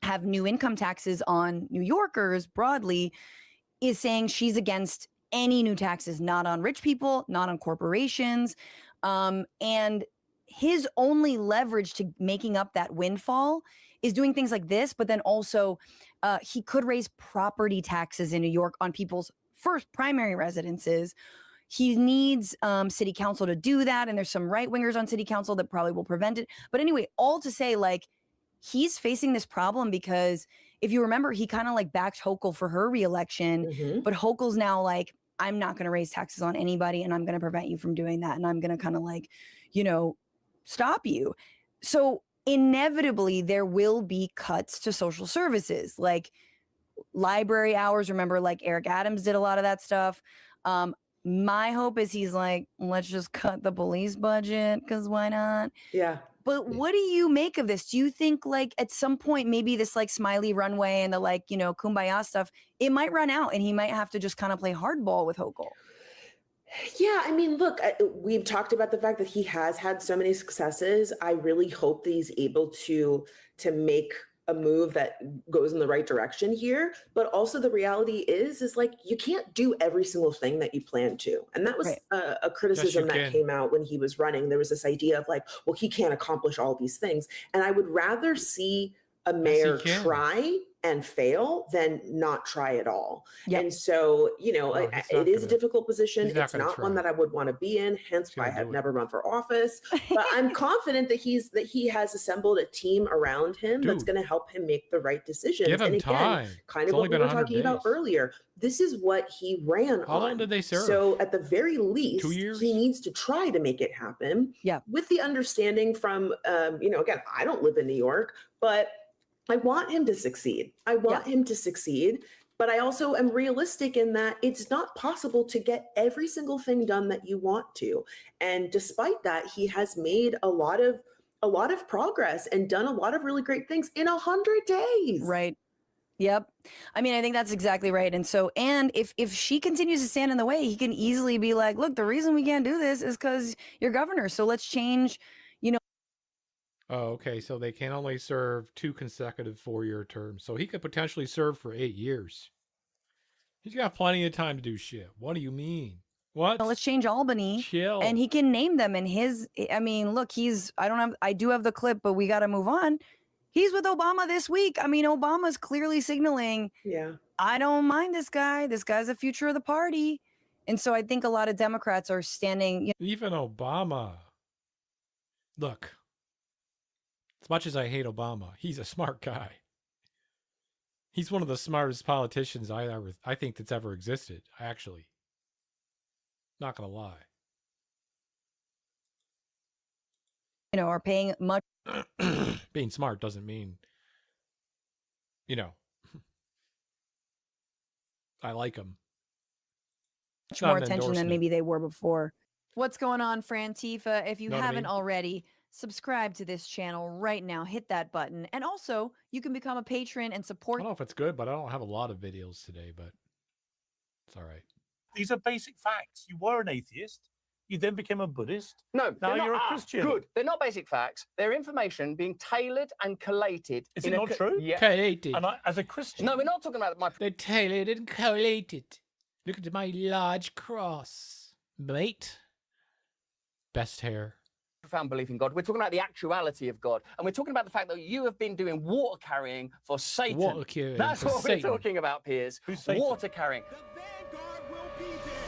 have new income taxes on New Yorkers broadly, is saying she's against any new taxes, not on rich people, not on corporations. And his only leverage to making up that windfall is doing things like this, but then also he could raise property taxes in New York on people's first primary residences. He needs city council to do that, and there's some right-wingers on city council that probably will prevent it. But anyway, all to say, like, he's facing this problem because if you remember, he kind of like backed Hochul for her reelection, but Hochul's now like, I'm not going to raise taxes on anybody, and I'm going to prevent you from doing that, and I'm going to kind of like, you know, stop you. So inevitably, there will be cuts to social services, like library hours. Remember, like Eric Adams did a lot of that stuff. My hope is he's like, let's just cut the police budget, because why not? Yeah. But what do you make of this? Do you think like at some point, maybe this like smiley runway and the like, you know, kumbaya stuff, it might run out and he might have to just kind of play hardball with Hochul? Yeah, I mean, look, we've talked about the fact that he has had so many successes. I really hope that he's able to make a move that goes in the right direction here. But also the reality is like, you can't do every single thing that you plan to. And that was a criticism that came out when he was running. There was this idea of like, well, he can't accomplish all these things. And I would rather see a mayor try and fail than not try at all. Yep. And so, you know, it is a difficult position. It's not one that I would want to be in, hence why I have never run for office. But I'm confident that he has assembled a team around him that's going to help him make the right decisions. Give him and again, time. Kind of what we were talking about earlier. This is what he ran on. How long did they serve? So at the very least, 2 years? He needs to try to make it happen. Yeah. With the understanding from, you know, again, I don't live in New York, but I want him to succeed. I want him to succeed, but I also am realistic in that it's not possible to get every single thing done that you want to. And despite that, he has made a lot of progress and done a lot of really great things in 100 days. Right. Yep. I mean, I think that's exactly right. And so, and if she continues to stand in the way, he can easily be like, look, the reason we can't do this is because you're governor. So let's change, you know. Oh, okay. So they can only serve 2 consecutive 4-year terms. So he could potentially serve for 8 years. He's got plenty of time to do shit. What do you mean? What? Let's change Albany. Chill. And he can name them. And I mean, look, I do have the clip, but we got to move on. He's with Obama this week. I mean, Obama's clearly signaling, I don't mind this guy. This guy's the future of the party. And so I think a lot of Democrats are standing. Even Obama. Look. As much as I hate Obama, he's a smart guy. He's one of the smartest politicians I think that's ever existed, actually. Not gonna lie. You know, are paying much. Being smart doesn't mean, you know, I like him. Much more attention than maybe they were before. What's going on, Frantifa? If you haven't already, subscribe to this channel right now. Hit that button. And also, you can become a patron and support. I don't know if it's good, but I don't have a lot of videos today, but it's all right. These are basic facts. You were an atheist. You then became a Buddhist. No, now you're a Christian. Good. They're not basic facts. They're information being tailored and collated. Is it not true? Yeah. Collated. And as a Christian. No, we're not talking about my. They're tailored and collated. Look at my large cross, mate. Best hair. Profound belief in God. We're talking about the actuality of God, and we're talking about the fact that you have been doing water carrying for Satan. Water carrying. That's what Satan. we're talking about, Piers. Who's Satan? Water carrying.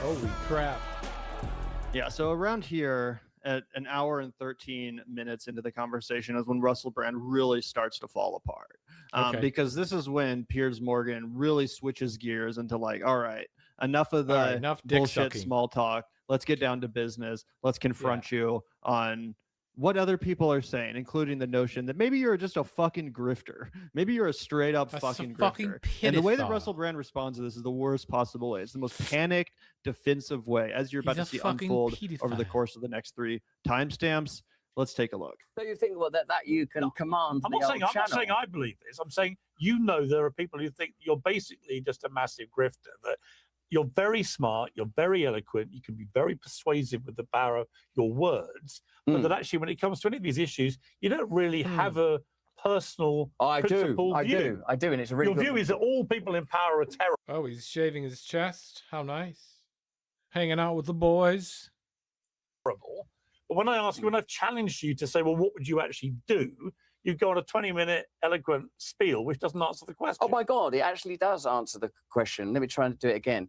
Holy crap. Yeah, so around here at an hour and 13 minutes into the conversation is when Russell Brand really starts to fall apart. Because this is when Piers Morgan really switches gears into like, all right, enough of the enough bullshit small talk. Let's get down to business. Let's confront you on what other people are saying, including the notion that maybe you're just a fucking grifter. Maybe you're a straight up fucking grifter. And the way that Russell Brand responds to this is the worst possible way. It's the most panicked, defensive way, as you're about to see unfold over the course of the next 3 timestamps. Let's take a look. So you think that you can command I'm not saying I believe this. I'm saying, you know, there are people who think you're basically just a massive grifter, that you're very smart, you're very eloquent, you can be very persuasive with the power of your words, but that actually when it comes to any of these issues, you don't really have a personal principled view. I do, and it's a really Your view is that all people in power are terrible. Oh, he's shaving his chest. How nice. Hanging out with the boys. But when I've challenged you to say, well, what would you actually do? You go on a 20-minute eloquent spiel, which doesn't answer the question. Oh my God, it actually does answer the question. Let me try and do it again.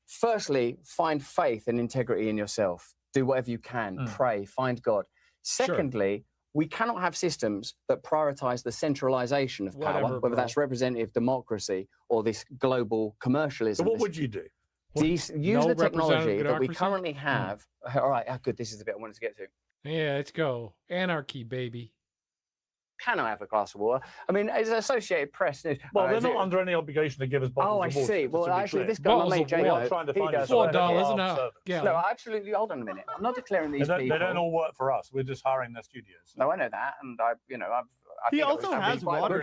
Firstly, find faith and integrity in yourself. Do whatever you can. Pray. Find God. Secondly, we cannot have systems that prioritize the centralization of power, whether that's representative democracy or this global commercialism. So what would you do? Use the technology that we currently have. All right, how good. This is the bit I wanted to get to. Yeah, let's go. Anarchy, baby. Can I have a glass of water? I mean, it's Associated Press news. Well, they're not under any obligation to give us bottles of water. Oh, I see. Well, actually, this guy, my mate Jay, $4 an hour. No, absolutely. Hold on a minute. I'm not declaring these people. They don't all work for us. We're just hiring their studios. No, I know that, and I he also has water.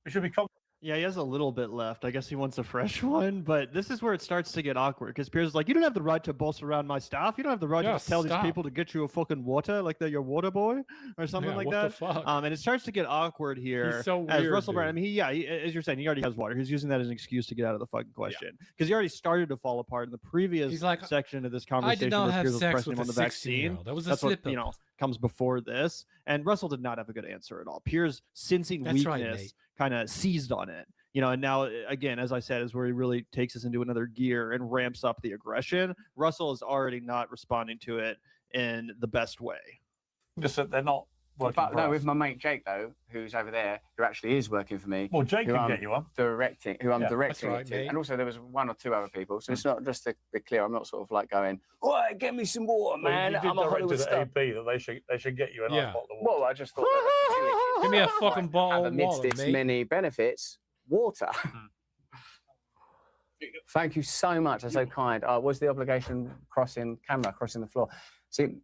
It should be. Yeah, he has a little bit left. I guess he wants a fresh one, but this is where it starts to get awkward because Piers is like, you don't have the right to boss around my staff. You don't have the right to just tell these people to get you a fucking water like they're your water boy or something like that. The fuck? And it starts to get awkward here. He's so weird, as Russell Brand, I mean, as you're saying, he already has water. He's using that as an excuse to get out of the fucking question because he already started to fall apart in the previous section of this conversation. I did not where have Piers was sex pressing with him on the vaccine. That was a That's slip what, comes before this. And Russell did not have a good answer at all. Piers, sensing weakness, kind of seized on it. And now, again, as I said, is where he really takes us into another gear and ramps up the aggression. Russell is already not responding to it in the best way. Just that they're not working for us. With my mate Jake, though, who's over there, who actually is working for me. Well, Jake can get you one. Who I'm directing it to. And also there was one or two other people. So it's not just to be clear, I'm not sort of like going, oh, get me some water, man. I'm a Hollywood star. AP that they should get you a nice bottle of water. Well, I just thought that give me a fucking bottle of amidst water, its mate. many benefits. Water. Thank you so much. That's so kind. Was the obligation crossing the floor? See,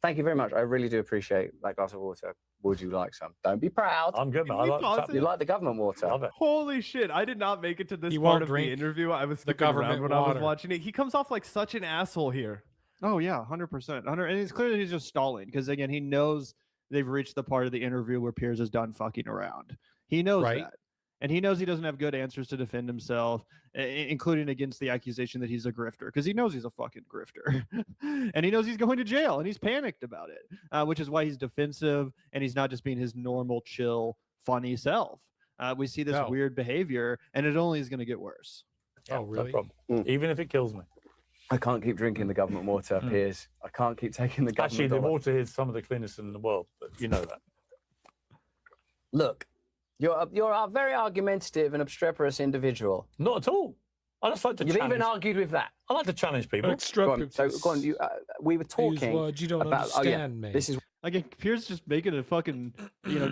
thank you very much. I really do appreciate that glass of water. Would you like some? Don't be proud. I'm good, man. You like the government water? Love it. Holy shit! I did not make it to this part of the interview. I was skipping around when I was watching it. He comes off like such an asshole here. Oh yeah, 100%. And it's clear that he's just stalling because again, he knows they've reached the part of the interview where Piers is done fucking around. He knows that. And he knows he doesn't have good answers to defend himself, including against the accusation that he's a grifter, because he knows he's a fucking grifter. And he knows he's going to jail, and he's panicked about it, which is why he's defensive, and he's not just being his normal, chill, funny self. We see this weird behavior, and it only is going to get worse. Oh, really? No problem. Even if it kills me. I can't keep drinking the government water, Piers. I can't keep taking the government water. Actually, the water is some of the cleanest in the world, but you know that. Look. You're a very argumentative and obstreperous individual. Not at all. I just like to. You've even argued with that. I like to challenge people. Go on. We were talking you don't about. Understand, mate. This is again. Pierce just making a fucking,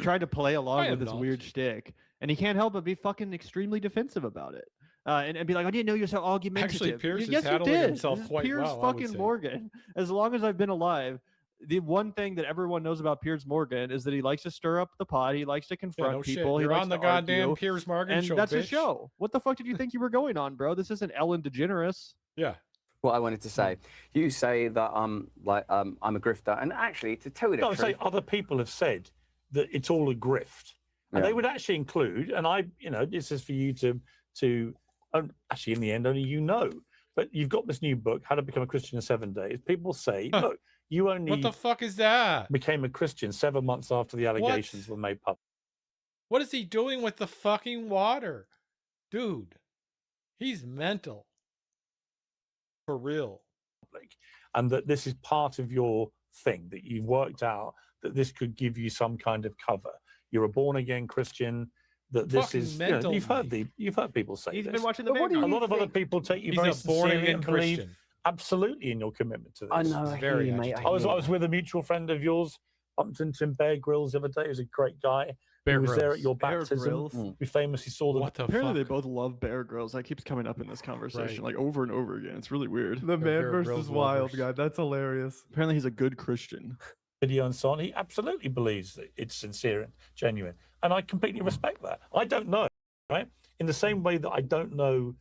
trying to play along with this weird shtick, and he can't help but be fucking extremely defensive about it. And be like, I didn't know you're so argumentative. Actually, Pierce is yes, handling you did. himself quite Piers well. fucking Morgan. As long as I've been alive. The one thing that everyone knows about Piers Morgan is that he likes to stir up the pot. He likes to confront people. You're he on the goddamn Piers Morgan show, that's bitch. a show. What the fuck did you think you were going on, bro? This isn't Ellen DeGeneres. Yeah. What I wanted to say. You say that I'm a grifter, and actually, to tell you the truth, I say other people have said that it's all a grift, and they would actually include. And this is for you to actually, in the end, only But you've got this new book, How to Become a Christian in 7 Days. People say, look. You only what the fuck is that? Became a Christian 7 months after the allegations were made public. What is he doing with the fucking water? Dude, he's mental. For real. And that this is part of your thing, that you've worked out that this could give you some kind of cover. You're a born-again Christian, that this fucking is mental, you've heard people say He's this. been watching the A lot of other people take you very sincerely and believe Christian. Absolutely in your commitment to this. I know. Very mate. I was with a mutual friend of yours, bumped into him, Bear Grylls, the other day. He was a great guy. Bear He was there Grylls. at your Bear baptism. Grylls. We famously saw them. What the Apparently fuck? they both love Bear Grylls. That keeps coming up in this conversation, Right. like over and over again. It's really weird. The They're Man Bear versus Grylls Wild lovers. guy. That's hilarious. Apparently he's a good Christian. Video and so on. He absolutely believes that it's sincere and genuine. And I completely respect that. I don't know, right? In the same way that I don't know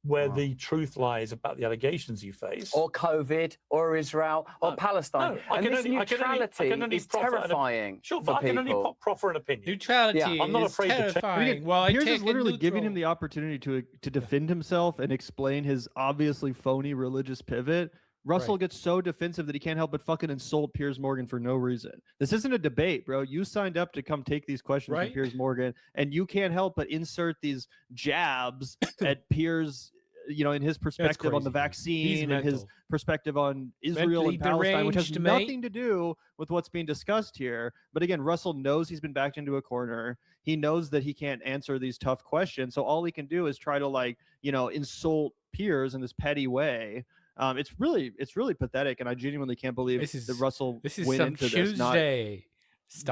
where the truth lies about the allegations you face. Or COVID, or Israel, or Palestine. No, and this neutrality is terrifying Sure, for but I can only people. proffer an opinion. Neutrality I'm not is afraid to change. terrifying. Well, I Piers take is literally it giving neutral. him the opportunity to defend himself and explain his obviously phony religious pivot Russell gets so defensive that he can't help but fucking insult Piers Morgan for no reason. This isn't a debate, bro. You signed up to come take these questions from Piers Morgan, and you can't help but insert these jabs at Piers, you know, in his perspective on the vaccine and his perspective on Israel and Palestine, which has nothing to do with what's being discussed here. But again, Russell knows he's been backed into a corner. He knows that he can't answer these tough questions. So all he can do is try to, like, you know, insult Piers in this petty way. It's really pathetic, and I genuinely can't believe that Russell went into Tuesday this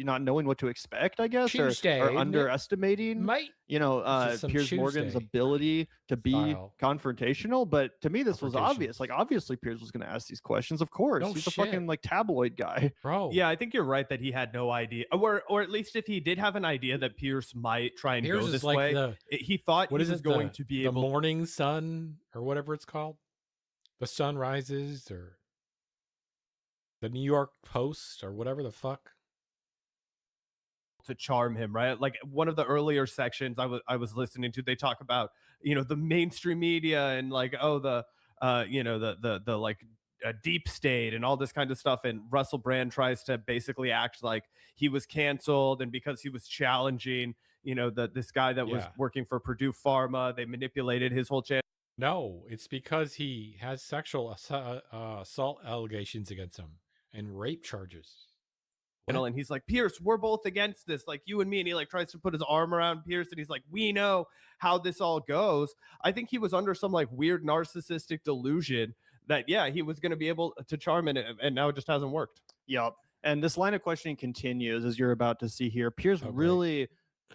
not knowing what to expect, I guess, or underestimating, you know, Piers Morgan's ability to be confrontational. But to me, this was obvious. Like, obviously, Piers was going to ask these questions. Of course, he's a fucking like tabloid guy, bro. Yeah, I think you're right that he had no idea, or at least if he did have an idea that Piers might try and go this way, he thought he was going to be able. The Morning Sun or whatever it's called. The Sun Rises or the New York Post or whatever the fuck. To charm him, right? Like one of the earlier sections I was listening to, they talk about, you know, the mainstream media and like, oh, the you know, the like deep state and all this kind of stuff. And Russell Brand tries to basically act like he was canceled, and because he was challenging, you know, this guy that was working for Purdue Pharma, they manipulated his whole channel. No, it's because he has sexual assault allegations against him and rape charges. And he's like, Piers, we're both against this, like you and me. And he like tries to put his arm around Piers, and he's like, we know how this all goes. I think he was under some like weird narcissistic delusion that, yeah, he was going to be able to charm it, and now it just hasn't worked. Yep. And this line of questioning continues, as you're about to see here. Piers really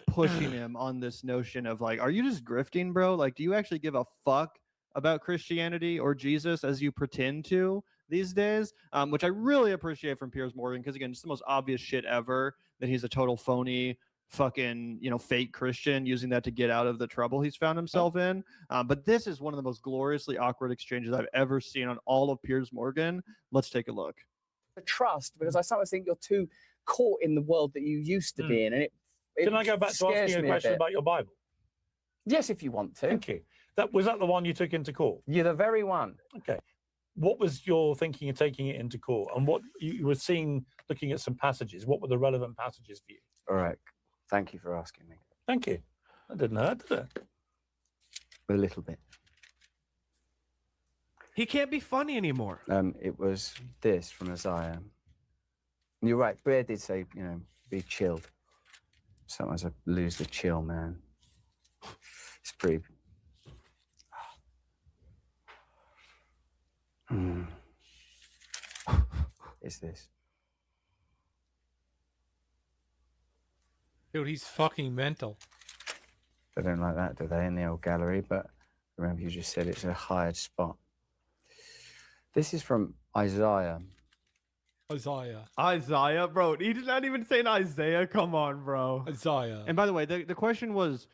pushing him on this notion of like, are you just grifting, bro? Like, do you actually give a fuck about Christianity or Jesus as you pretend to these days? Which I really appreciate from Piers Morgan, because again, just the most obvious shit ever, that he's a total phony fucking, you know, fake Christian using that to get out of the trouble he's found himself in. But this is one of the most gloriously awkward exchanges I've ever seen on all of Piers Morgan. Let's take a look. The trust, because I sometimes think you're too caught in the world that you used to be in, and it Can I go back to asking a question about your Bible? Yes, if you want to. Thank you. Was that the one you took into court? You're the very one. Okay. What was your thinking of taking it into court, and what you were seeing, looking at some passages? What were the relevant passages for you? All right. Thank you for asking me. Thank you. That didn't hurt, did it? A little bit. He can't be funny anymore. It was this from Isaiah. You're right. Bear did say, you know, be chilled. Sometimes I lose the chill, man. It's pretty. It's this. Dude, he's fucking mental. They don't like that, do they, in the old gallery? But remember, you just said it's a hired spot. This is from Isaiah. Isaiah, bro. He did not even say an Isaiah. Come on, bro. Isaiah. And by the way, the question was,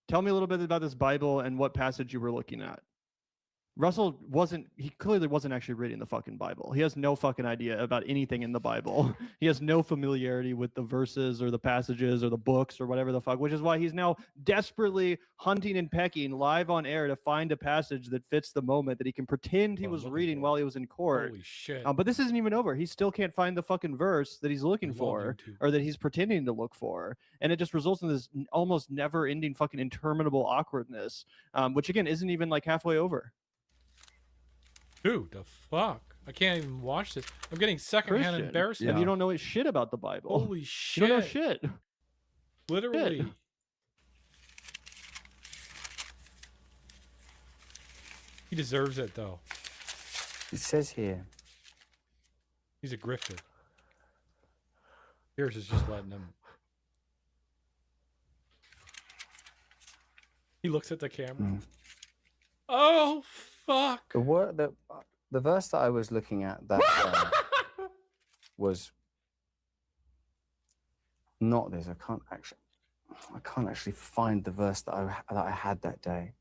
tell me a little bit about this Bible and what passage you were looking at. Russell he clearly wasn't actually reading the fucking Bible. He has no fucking idea about anything in the Bible. He has no familiarity with the verses or the passages or the books or whatever the fuck, which is why he's now desperately hunting and pecking live on air to find a passage that fits the moment that he can pretend he was reading while he was in court. Holy shit. But this isn't even over. He still can't find the fucking verse that he's looking for or that he's pretending to look for. And it just results in this almost never ending fucking interminable awkwardness, which again isn't even like halfway over. Dude, the fuck? I can't even watch this. I'm getting secondhand embarrassment. And you don't know shit about the Bible. Holy shit. You don't know shit. Literally. Shit. He deserves it, though. It says here. He's a grifter. Pierce is just letting him. He looks at the camera. Oh, fuck. The verse that I was looking at that was not this. I can't actually find the verse that I had that day,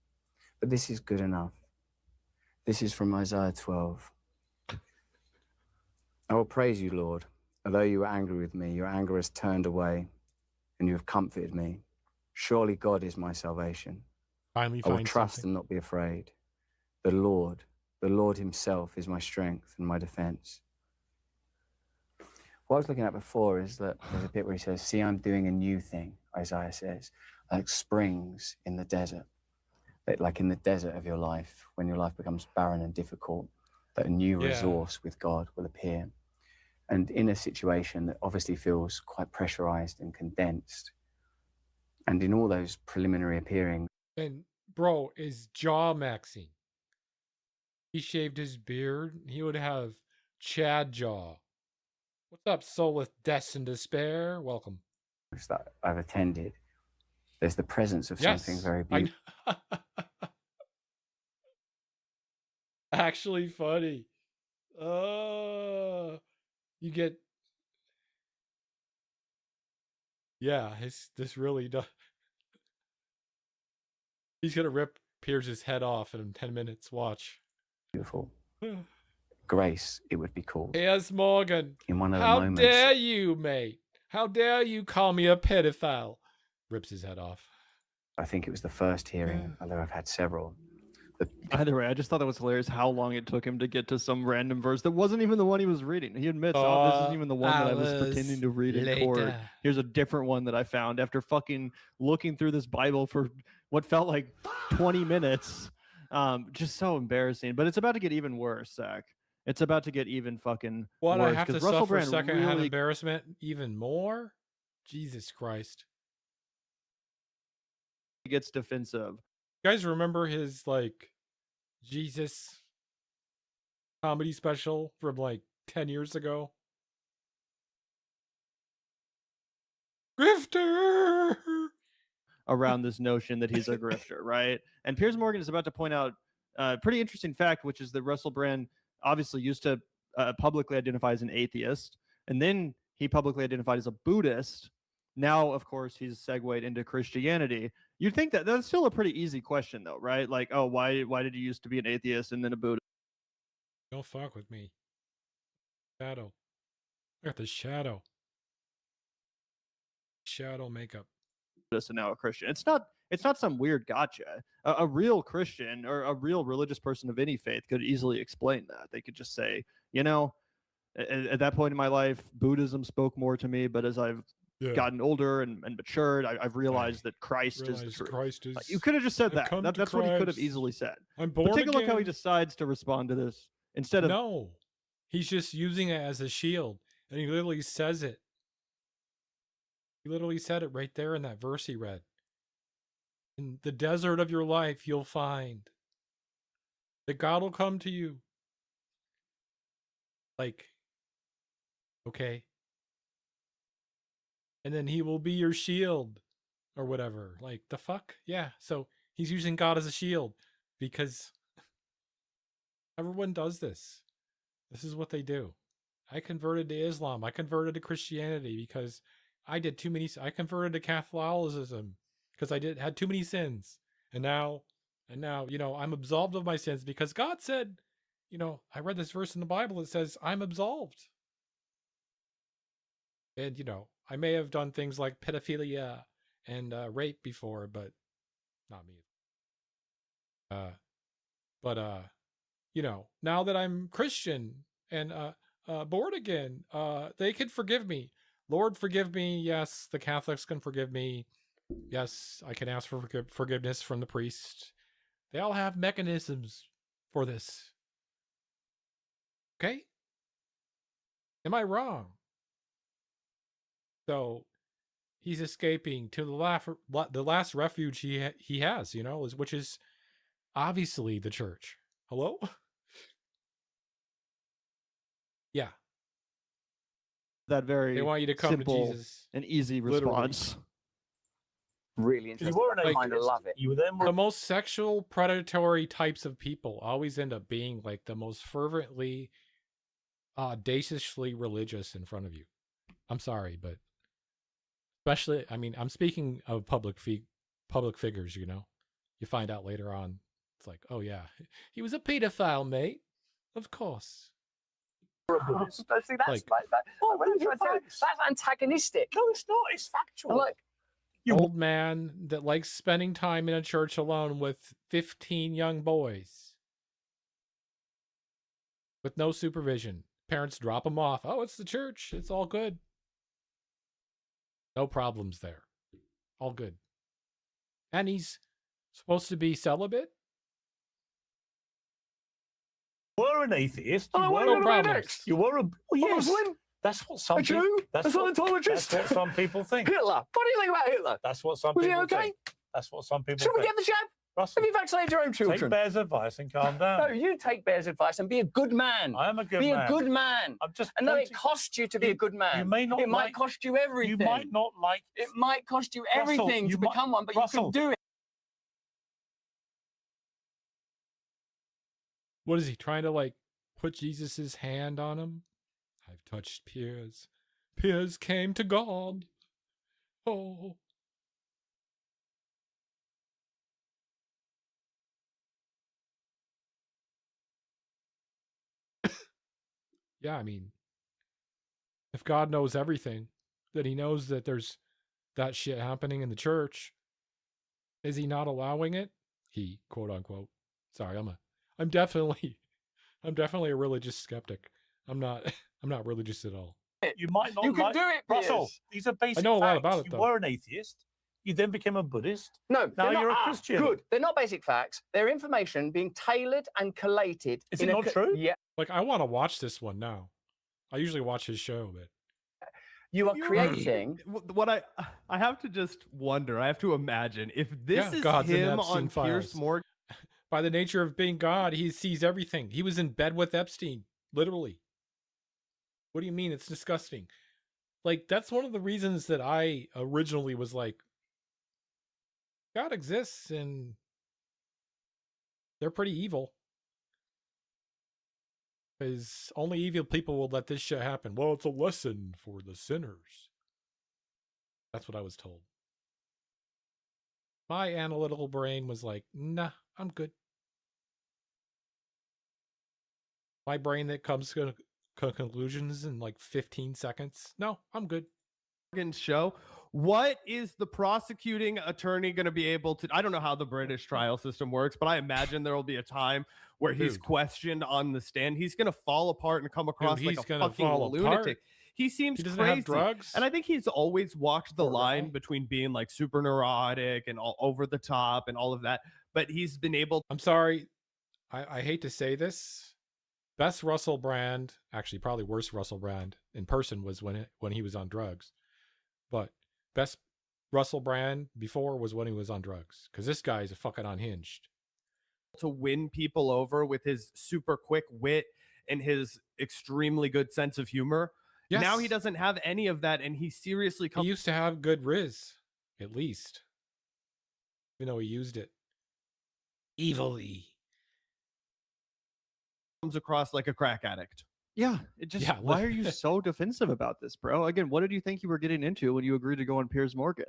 but this is good enough. This is from Isaiah 12. I will praise you, Lord. Although you were angry with me, your anger has turned away, and you have comforted me. Surely God is my salvation. Finally, I will trust and not be afraid. The Lord The Lord himself is my strength and my defense. What I was looking at before is that there's a bit where he says, see, I'm doing a new thing, Isaiah says, like springs in the desert. Like in the desert of your life, when your life becomes barren and difficult, that a new resource with God will appear. And in a situation that obviously feels quite pressurized and condensed, and in all those preliminary appearing. And bro, is jaw maxing. He shaved his beard, he would have Chad jaw. What's up, soul with death and despair? Welcome. That I've attended, there's the presence of something very beautiful. Actually funny. You get, yeah, this really does. He's gonna rip Pierce's head off in 10 minutes. Watch. Beautiful. Grace, it would be called. Yes, Morgan. In one of the How moments. dare you, mate? How dare you call me a pedophile? Rips his head off. I think it was the first hearing, although I've had several. Either way, I just thought that was hilarious how long it took him to get to some random verse that wasn't even the one he was reading. He admits, oh, this isn't even the one that I was pretending to read in court. Here's a different one that I found after fucking looking through this Bible for what felt like 20 minutes. Just so embarrassing. But it's about to get even worse, Zach. It's about to get even fucking worse. I have to Russell suffer Brand secondhand really embarrassment even more? Jesus Christ. Gets defensive. You guys remember his, like, Jesus comedy special from, like, 10 years ago? Grifter! Around this notion that he's a grifter, right? And Piers Morgan is about to point out a pretty interesting fact, which is that Russell Brand obviously used to publicly identify as an atheist, and then he publicly identified as a Buddhist. Now, of course, he's segued into Christianity. You'd think that that's still a pretty easy question, though, right? Like, oh, why did you used to be an atheist and then a Buddhist? Don't fuck with me. Shadow. I got the shadow. Shadow makeup. And now a Christian. It's not some weird gotcha. A real Christian or a real religious person of any faith could easily explain that. They could just say, you know, at that point in my life, Buddhism spoke more to me, but as I've gotten older and matured, I've realized that Christ is the truth. Christ is, you could have just said that. That's what he could have easily said. I'm born but take a look again. how he decides to respond to this instead of no. He's just using it as a shield, and he literally says it. He literally said it right there in that verse he read. In the desert of your life, you'll find that God will come to you. Like, okay. And then he will be your shield or whatever. Like, the fuck? Yeah. So he's using God as a shield because everyone does this. This is what they do. I converted to Islam. I converted to Christianity because I did too many. I converted to Catholicism because I had too many sins. And now, you know, I'm absolved of my sins because God said, you know, I read this verse in the Bible. It says, I'm absolved. And, you know, I may have done things like pedophilia and rape before, but not me. You know, now that I'm Christian and born again, they can forgive me. Lord, forgive me. Yes, the Catholics can forgive me. Yes, I can ask for forgiveness from the priest. They all have mechanisms for this. Okay? Am I wrong? So he's escaping to the last refuge he has, you know, which is obviously the church. Hello? Yeah. That very they want you to come simple to Jesus. and easy response. Really interesting. I kind of love it. The most sexual predatory types of people always end up being like the most fervently, audaciously religious in front of you. I'm sorry, but especially, I mean, I'm speaking of public figures, you know. You find out later on, it's like, oh yeah, he was a pedophile, mate. Of course. See, that's that's antagonistic. No, it's not. It's factual. Look, old man that likes spending time in a church alone with 15 young boys. with no supervision. Parents drop them off. Oh, it's the church. It's all good. No problems there. All good. And he's supposed to be celibate? You were an atheist. You were no problems. You were a yes. Muslim? That's what some A Jew? people. That's a what some people think. Hitler. What do you think about Hitler? That's what some Was people he okay? think. That's what some people Should we think. get the jab? Russell, have you vaccinated your own children? Take Bear's advice and calm down. No, you take Bear's advice and be a good man. I am a good be man. Be a good man. I'm just. And no, it costs you to be a good man. You may not. It might cost you everything. You might not like. It might cost you everything to become one, but you can do it. What is he trying to like put Jesus's hand on him? I've touched Piers. Piers came to God. Oh. Yeah, I mean, if God knows everything, then he knows that there's that shit happening in the church. Is he not allowing it? He, quote unquote. Sorry, I'm definitely a religious skeptic. I'm not religious at all. You might not. You can do it, Russell. These are basic. I know a lot facts. about it, You though. were an atheist. You then became a Buddhist. No, now they're you're not, a Christian. Good. They're not basic facts. They're information being tailored and collated. Is it not true? Yeah. Like, I want to watch this one now. I usually watch his show, but you are creating. What I have to just wonder. I have to imagine if this is God's in him Epstein on files. Piers Morgan. By the nature of being God, he sees everything. He was in bed with Epstein, literally. What do you mean? It's disgusting. Like, that's one of the reasons that I originally was like, God exists and they're pretty evil. Because only evil people will let this shit happen. Well, it's a lesson for the sinners. That's what I was told. My analytical brain was like, nah, I'm good. My brain that comes to conclusions in like 15 seconds. No, I'm good. Show. What is the prosecuting attorney going to be able to? I don't know how the British trial system works, but I imagine there will be a time where he's questioned on the stand. He's going to fall apart and come across like a fucking lunatic. He seems crazy. Have drugs. And I think he's always walked the line between being like super neurotic and all over the top and all of that. But he's been able. I'm sorry. I hate to say this. Best Russell Brand, actually probably worst Russell Brand in person was when he was on drugs. But best Russell Brand before was when he was on drugs. Because this guy is a fucking unhinged. To win people over with his super quick wit and his extremely good sense of humor. Yes. Now he doesn't have any of that, and he seriously He used to have good riz, at least. Even though he used it evilly. Comes across like a crack addict. Yeah, it just. Yeah, why are you so defensive about this, bro? Again, what did you think you were getting into when you agreed to go on Piers Morgan?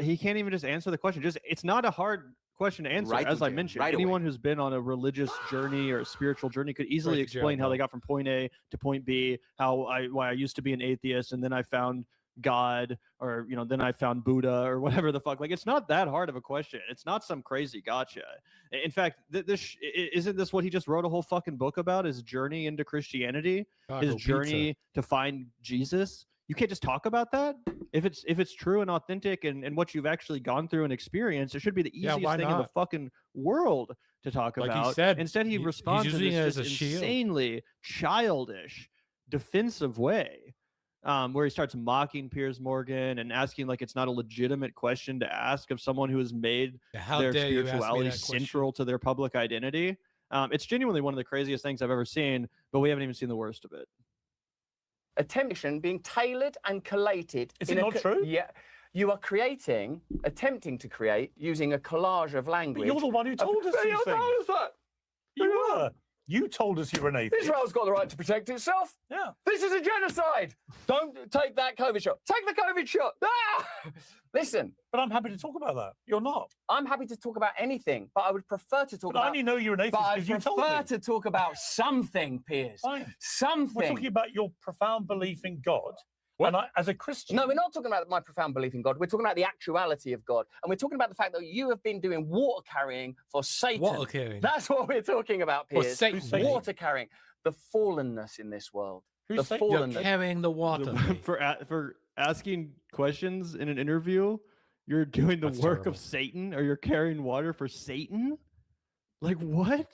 He can't even just answer the question. It's not a hard question to answer. As I mentioned, anyone who's been on a religious journey or a spiritual journey could easily explain how they got from point A to point B, why I used to be an atheist and then I found God, or then I found Buddha or whatever the fuck. Like, it's not that hard of a question. It's not some crazy gotcha. In fact, isn't this what he just wrote a whole fucking book about? His journey into Christianity, his journey to find Jesus. You can't just talk about that. If it's true and authentic and what you've actually gone through and experienced, it should be the easiest thing in the fucking world to talk about. He said, instead, he responds in this insanely childish, defensive way. Where he starts mocking Piers Morgan and asking like it's not a legitimate question to ask of someone who has made their spirituality central to their public identity. It's genuinely one of the craziest things I've ever seen, but we haven't even seen the worst of it. Attention being tailored and collated. Is it not true? Yeah. You are attempting to create using a collage of language. But you're the one who told us these things. You were. You told us you were an atheist. Israel's got the right to protect itself. Yeah. This is a genocide. Don't take that COVID shot. Take the COVID shot. Ah! Listen. But I'm happy to talk about that. You're not. I'm happy to talk about anything, but I would prefer to talk about... I only know you're an atheist because you told me. I prefer to talk about something, Piers. Fine. Something. We're talking about your profound belief in God. And as a Christian... No, we're not talking about my profound belief in God. We're talking about the actuality of God. And we're talking about the fact that you have been doing water carrying for Satan. Water carrying. That's what we're talking about, Piers. Satan. Water carrying. The fallenness in this world. Who's the You're fallenness. carrying the water. For asking questions in an interview, you're doing the work of Satan, or you're carrying water for Satan? Like, what?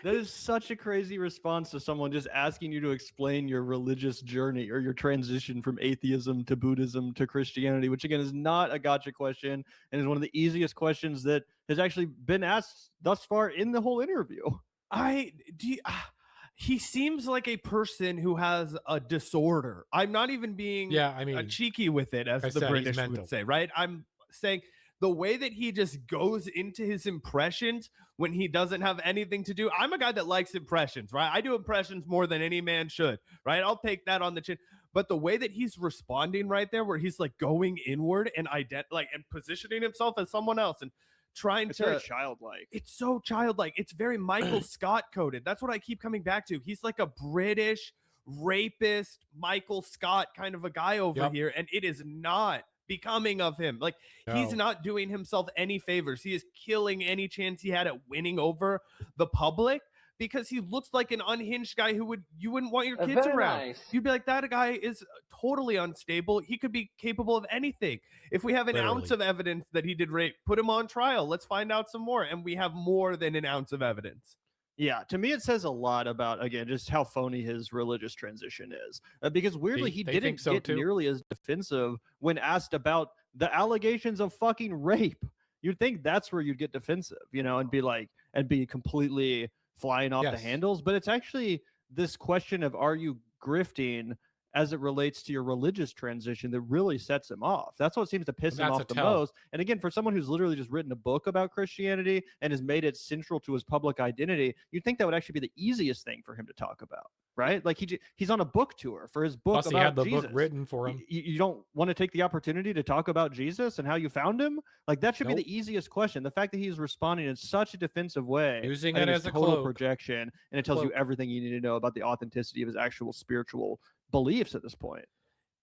That is such a crazy response to someone just asking you to explain your religious journey or your transition from atheism to Buddhism to Christianity, which again is not a gotcha question and is one of the easiest questions that has actually been asked thus far in the whole interview. He seems like a person who has a disorder. I'm not even being cheeky with it, as the British would say, right? I'm saying the way that he just goes into his impressions when he doesn't have anything to do. I'm a guy that likes impressions, right? I do impressions more than any man should, right? I'll take that on the chin. But the way that he's responding right there, where he's like going inward and and positioning himself as someone else and trying it's to very childlike. It's so childlike. It's very Michael Scott coded. That's what I keep coming back to. He's like a British rapist, Michael Scott kind of a guy over here, and it is not becoming of him. Like, he's not doing himself any favors. He is killing any chance he had at winning over the public, because he looks like an unhinged guy who you wouldn't want your kids around. Nice. You'd be like, that guy is totally unstable. He could be capable of anything. If we have an ounce of evidence that he did rape, put him on trial. Let's find out some more. And we have more than an ounce of evidence. Yeah, to me, it says a lot about, again, just how phony his religious transition is. Because weirdly, he didn't get nearly as defensive when asked about the allegations of fucking rape. You'd think that's where you'd get defensive, and be completely flying off the handles. But it's actually this question of, are you grifting as it relates to your religious transition, that really sets him off. That's what seems to piss him off the most. And again, for someone who's literally just written a book about Christianity and has made it central to his public identity, you'd think that would actually be the easiest thing for him to talk about, right? Like he's on a book tour for his book. Plus, he had the Jesus. book written for him. You don't want to take the opportunity to talk about Jesus and how you found him? Like, that should be the easiest question. The fact that he's responding in such a defensive way, using it as a total cloak. Projection, and it tells you everything you need to know about the authenticity of his actual spiritual beliefs at this point.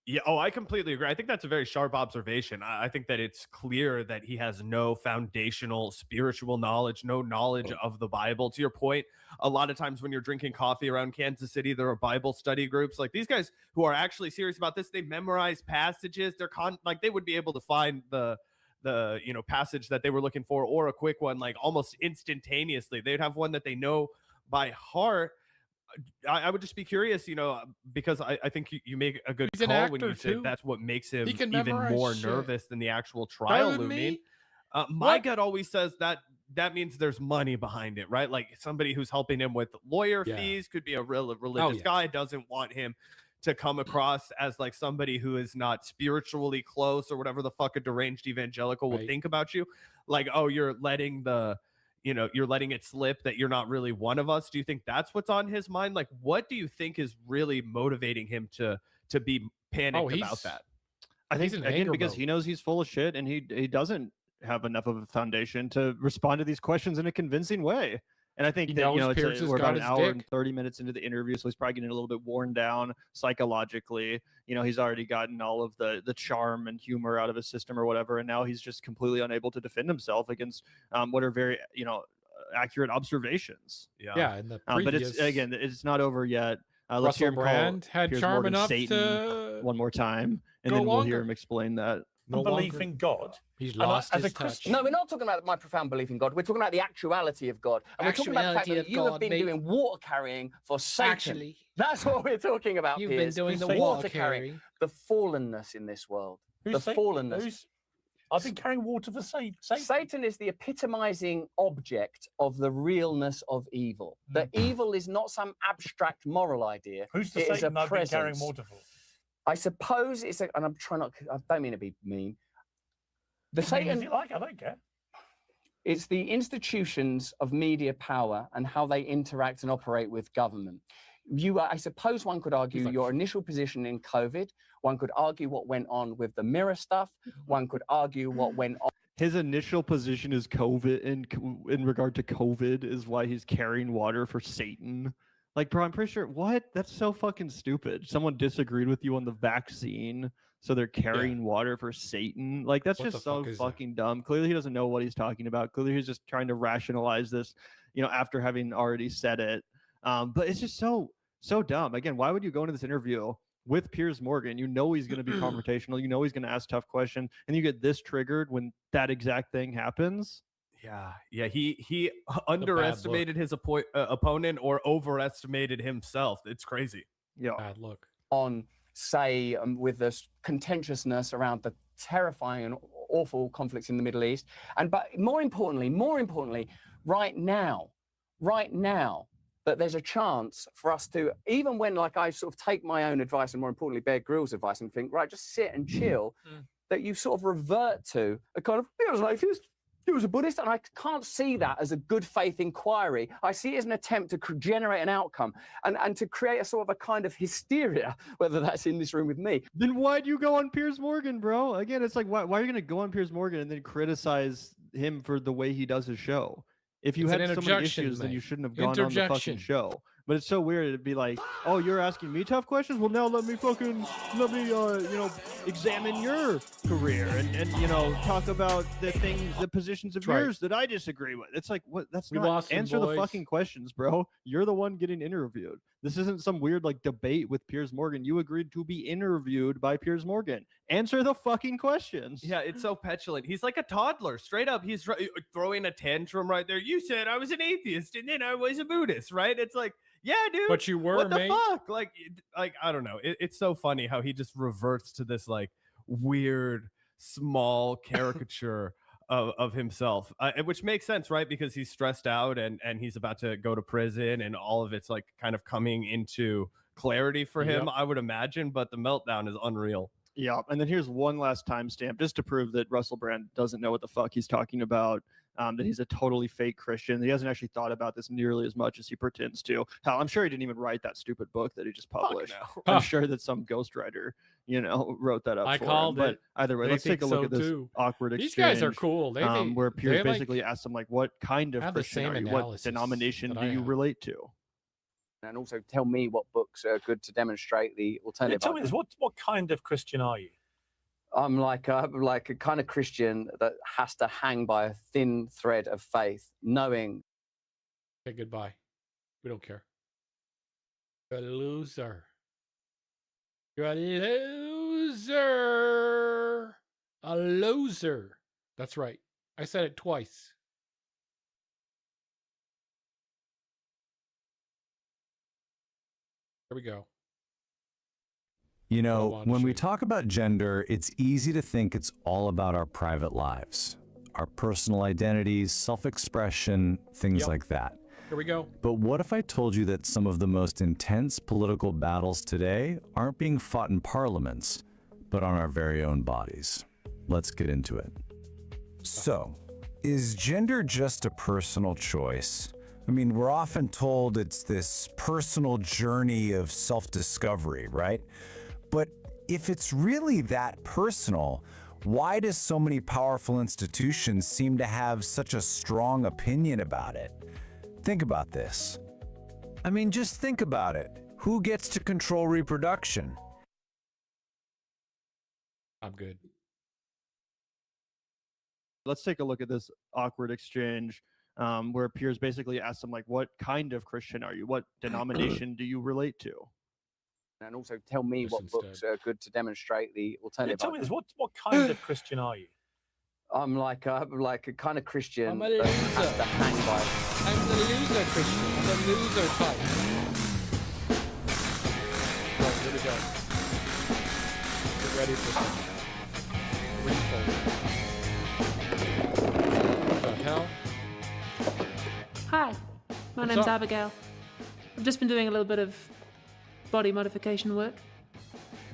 Yeah, I completely agree. I think that's a very sharp observation. I think that it's clear that he has no foundational spiritual knowledge, no knowledge of the Bible. To your point, a lot of times when you're drinking coffee around Kansas City, there are Bible study groups. Like, these guys who are actually serious about this, they memorize passages. They're they would be able to find the passage that they were looking for, or a quick one, like almost instantaneously. They'd have one that they know by heart. I would just be curious, because I think you make a good call when you say that's what makes him even more nervous than the actual trial looming. My gut always says that means there's money behind it, right? Like, somebody who's helping him with lawyer fees, could be a real religious guy, doesn't want him to come across as like somebody who is not spiritually close, or whatever the fuck a deranged evangelical will think about you. Like, oh, you're letting you're letting it slip that you're not really one of us. Do you think that's what's on his mind? Like, what do you think is really motivating him to be panicked about that? I think, again, because he knows he's full of shit, and he doesn't have enough of a foundation to respond to these questions in a convincing way. And I think that, we're about an hour and 30 minutes into the interview, so he's probably getting a little bit worn down psychologically. He's already gotten all of the charm and humor out of his system or whatever, and now he's just completely unable to defend himself against what are very, accurate observations. Yeah, and the previous, but it's not over yet. Let's Russell hear him Brand had Piers charm Morgan enough Satan to one more time, and then we'll hear him explain that. Belief in God. He's lost his touch. No, we're not talking about my profound belief in God. We're talking about the actuality of God. And we're talking about the fact that you have been doing water carrying for Satan. Actually, that's what we're talking about. You've been doing the water carrying. The fallenness in this world. Fallenness. I've been carrying water for Satan. Satan is the epitomizing object of the realness of evil. The evil is not some abstract moral idea. Who's the Satan I've been carrying water for? I suppose it's and I'm trying not. I don't mean to be mean. The Satan, if you like, I don't care. It's the institutions of media power and how they interact and operate with government. I suppose one could argue your initial position in COVID. One could argue what went on with the mirror stuff. One could argue what went on. His initial position is COVID, in regard to COVID, is why he's carrying water for Satan. Like, bro, I'm pretty sure, what? That's so fucking stupid. Someone disagreed with you on the vaccine, so they're carrying water for Satan. Like, that's just so fucking dumb. Clearly, he doesn't know what he's talking about. Clearly, he's just trying to rationalize this, after having already said it. But it's just so dumb. Again, why would you go into this interview with Piers Morgan? You know he's going to be confrontational. You know he's going to ask tough questions, and you get this triggered when that exact thing happens. Yeah. He underestimated his opponent or overestimated himself. It's crazy. Yeah. Bad look. On, say, with the contentiousness around the terrifying and awful conflicts in the Middle East, but more importantly, right now, that there's a chance for us to, even when like I sort of take my own advice and more importantly Bear Grylls' advice and think, right, just sit and chill, that you sort of revert to a kind of, he was an atheist, he was a Buddhist, and I can't see that as a good faith inquiry. I see it as an attempt to generate an outcome and to create a sort of a kind of hysteria, whether that's in this room with me. Then why'd you go on Piers Morgan, bro? Again, it's like, why are you going to go on Piers Morgan and then criticize him for the way he does his show? If you had so many issues, then you shouldn't have gone on the fucking show. But it's so weird. It'd be like, oh, you're asking me tough questions? Well, now let me examine your career and talk about the things, the positions of yours that I disagree with. It's like, what? That's not answer the fucking questions, bro. You're the one getting interviewed. This isn't some weird like debate with Piers Morgan. You agreed to be interviewed by Piers Morgan. Answer the fucking questions. Yeah, it's so petulant. He's like a toddler. Straight up, he's throwing a tantrum right there. You said I was an atheist and then I was a Buddhist, right? It's like, yeah, dude. But you were, what the mate. fuck? Like I don't know. It's so funny how he just reverts to this like weird small caricature of himself, which makes sense, right? Because he's stressed out and he's about to go to prison, and all of it's like kind of coming into clarity for him, I would imagine. But the meltdown is unreal. Yeah, and then here's one last timestamp just to prove that Russell Brand doesn't know what the fuck he's talking about, that he's a totally fake Christian. He hasn't actually thought about this nearly as much as he pretends to. Hell, I'm sure he didn't even write that stupid book that he just published. I'm sure that some ghostwriter, wrote that up for him. But either way, let's take a look at this awkward exchange. These guys are cool. Where Piers basically asks him, like, what kind of Christian are you? What denomination do you relate to? And also tell me what books are good to demonstrate the alternative. Tell me this, what kind of Christian are you? I'm like a kind of Christian that has to hang by a thin thread of faith, knowing. Okay, goodbye. We don't care. You're a loser. You're a loser. A loser. That's right. I said it twice. Here we go. When we talk about gender, it's easy to think it's all about our private lives, our personal identities, self-expression, things like that. Here we go. But what if I told you that some of the most intense political battles today aren't being fought in parliaments, but on our very own bodies? Let's get into it. So, is gender just a personal choice? I mean, we're often told it's this personal journey of self-discovery, right? But if it's really that personal, why do so many powerful institutions seem to have such a strong opinion about it? Think about this. I mean, just think about it. Who gets to control reproduction? I'm good. Let's take a look at this awkward exchange where Piers basically asks him, like, what kind of Christian are you? What denomination do you relate to? And also tell me what books are good to demonstrate the alternative. Tell me this, what kind of Christian are you? I'm like a kind of Christian that has to hang by. I'm the loser Christian. I'm the loser type. Right, here we go. Get ready for some What the hell? Hi, my name's Abigail. I've just been doing a little bit of body modification work.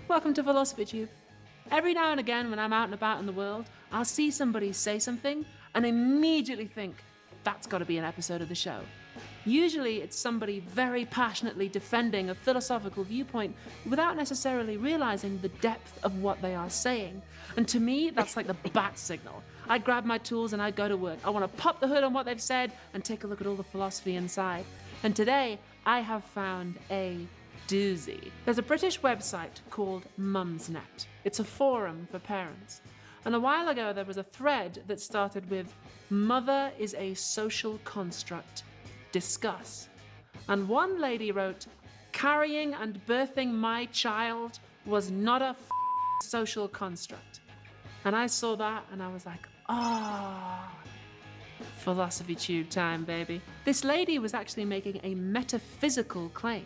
Welcome to Philosophy Tube. Every now and again when I'm out and about in the world, I'll see somebody say something and immediately think, that's got to be an episode of the show. Usually it's somebody very passionately defending a philosophical viewpoint without necessarily realizing the depth of what they are saying. And to me, that's like the bat signal. I grab my tools and I go to work. I want to pop the hood on what they've said and take a look at all the philosophy inside. And today, I have found a doozy. There's a British website called Mumsnet. It's a forum for parents. And a while ago, there was a thread that started with, "Mother is a social construct. Discuss." And one lady wrote, carrying and birthing my child was not a social construct. And I saw that and I was like, ah, philosophy tube time, baby. This lady was actually making a metaphysical claim.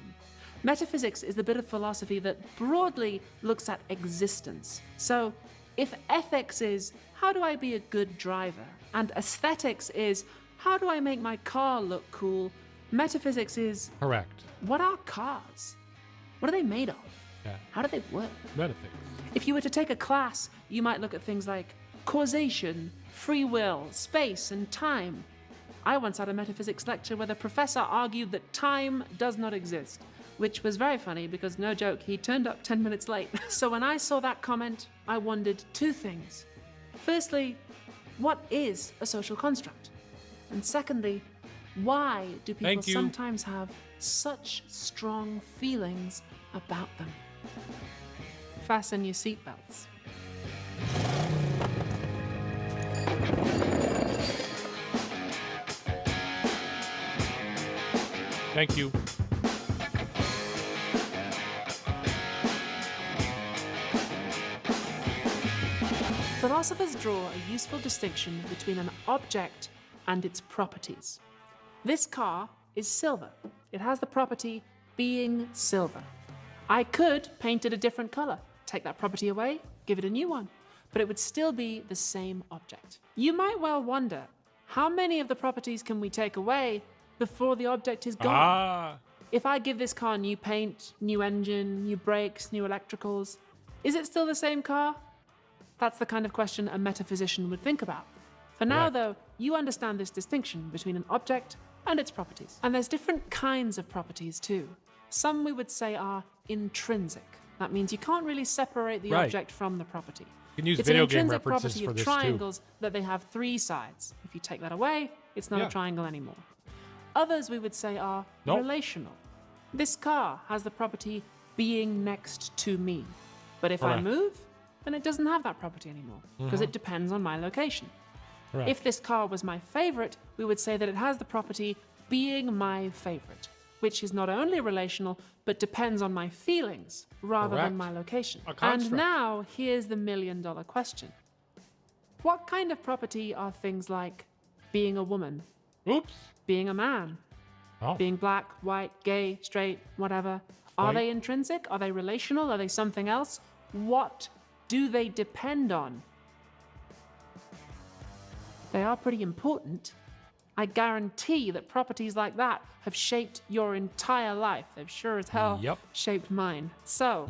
Metaphysics is the bit of philosophy that broadly looks at existence. So if ethics is, how do I be a good driver? And aesthetics is, how do I make my car look cool? Metaphysics is, correct. What are cars? What are they made of? Yeah. How do they work? Metaphysics. If you were to take a class, you might look at things like causation, free will, space, and time. I once had a metaphysics lecture where the professor argued that time does not exist, which was very funny because, no joke, he turned up 10 minutes late. So when I saw that comment, I wondered two things. Firstly, what is a social construct? And secondly, why do people sometimes have such strong feelings about them? Fasten your seatbelts. Thank you. Philosophers draw a useful distinction between an object and its properties. This car is silver. It has the property being silver. I could paint it a different color, take that property away, give it a new one, but it would still be the same object. You might well wonder, how many of the properties can we take away before the object is gone? If I give this car new paint, new engine, new brakes, new electricals, is it still the same car? That's the kind of question a metaphysician would think about. For now, though, you understand this distinction between an object and its properties. And there's different kinds of properties too. Some we would say are intrinsic. That means you can't really separate the object from the property. You can use It's video an game intrinsic references property for of this triangles that they have three sides. If you take that away, it's not a triangle anymore. Others we would say are relational. This car has the property being next to me. But if I move, then it doesn't have that property anymore because it depends on my location. If this car was my favorite, we would say that it has the property being my favorite, which is not only relational, but depends on my feelings rather than my location. And now, here's the million-dollar question. What kind of property are things like being a woman? Oops. Being a man? Being black, white, gay, straight, whatever? Are they intrinsic? Are they relational? Are they something else? What do they depend on? They are pretty important. I guarantee that properties like that have shaped your entire life. They've sure as hell shaped mine. So,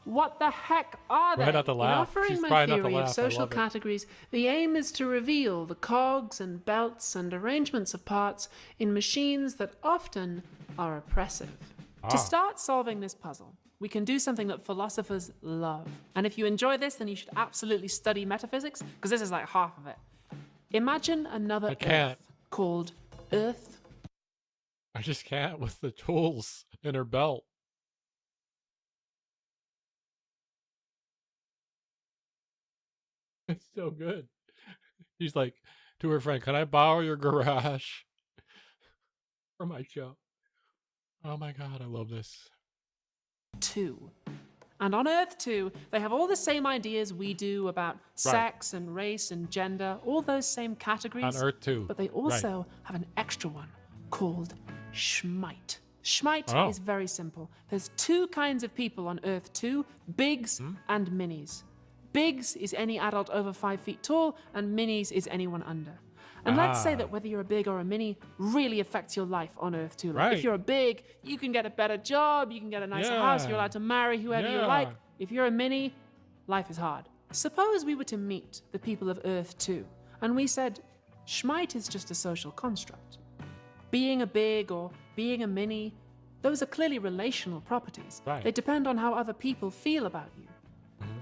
what the heck are they? Try not to laugh. In offering She's my trying not to theory of laugh. I social love it. categories, the aim is to reveal the cogs and belts and arrangements of parts in machines that often are oppressive. To start solving this puzzle, we can do something that philosophers love. And if you enjoy this, then you should absolutely study metaphysics, because this is like half of it. Imagine another Earth called Earth. I just can't with the tools in her belt. It's so good. She's like to her friend, "Can I borrow your garage for my show?" Oh my God, I love this. 2. And on Earth 2, they have all the same ideas we do about sex and race and gender, all those same categories. On Earth 2. But they also have an extra one called Schmite. Schmite is very simple. There's 2 kinds of people on Earth 2, bigs and minis. Bigs is any adult over 5 feet tall, and minis is anyone under. And let's say that whether you're a big or a mini really affects your life on Earth too. Like if you're a big, you can get a better job, you can get a nicer house, you're allowed to marry whoever you like. If you're a mini, life is hard. Suppose we were to meet the people of Earth 2, and we said, Schmite is just a social construct. Being a big or being a mini, those are clearly relational properties. They depend on how other people feel about you.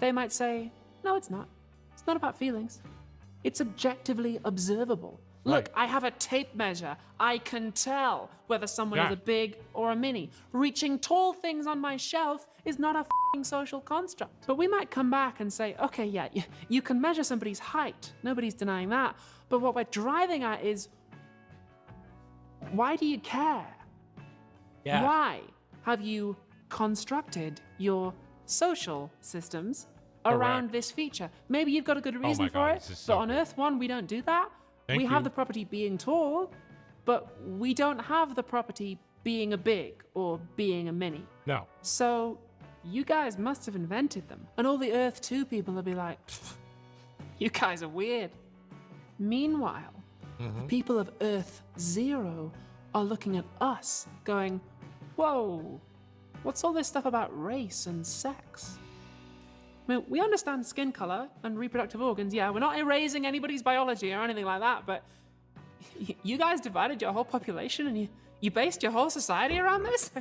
They might say, no, it's not. It's not about feelings. It's objectively observable. Look, I have a tape measure. I can tell whether someone is a big or a mini. Reaching tall things on my shelf is not a f***ing social construct. But we might come back and say, okay, yeah, you can measure somebody's height. Nobody's denying that. But what we're driving at is, why do you care? Yeah. Why have you constructed your social systems around this feature? Maybe you've got a good reason for it, but on Earth 1, we don't do that. We have the property being tall, but we don't have the property being a big or being a mini. No. So you guys must have invented them. And all the Earth 2 people will be like, you guys are weird. Meanwhile, the people of Earth 0 are looking at us going, whoa, what's all this stuff about race and sex? I mean, we understand skin color and reproductive organs. Yeah, we're not erasing anybody's biology or anything like that, but you guys divided your whole population and you based your whole society around this?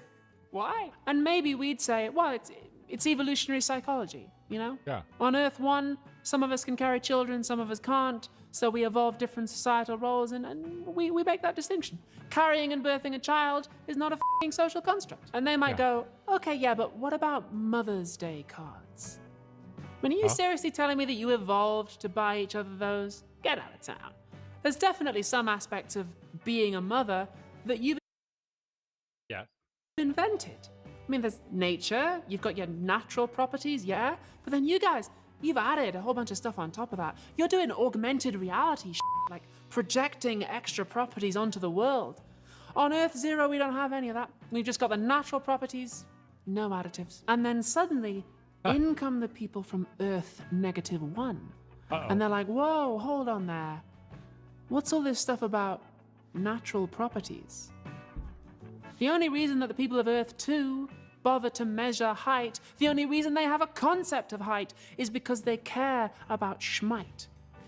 Why? And maybe we'd say, well, it's evolutionary psychology, you know? Yeah. On Earth 1, some of us can carry children, some of us can't, so we evolve different societal roles, and we make that distinction. Carrying and birthing a child is not a f***ing social construct. And they might go, okay, yeah, but what about Mother's Day cards? I mean, are you seriously telling me that you evolved to buy each other those? Get out of town. There's definitely some aspects of being a mother that you've invented. I mean, there's nature, you've got your natural properties, yeah, but then you guys, you've added a whole bunch of stuff on top of that. You're doing augmented reality shit, like projecting extra properties onto the world. On Earth 0, we don't have any of that. We've just got the natural properties, no additives. And then suddenly, in come the people from Earth -1. And they're like, whoa, hold on there. What's all this stuff about natural properties? The only reason that the people of Earth 2 bother to measure height, the only reason they have a concept of height, is because they care about schmite.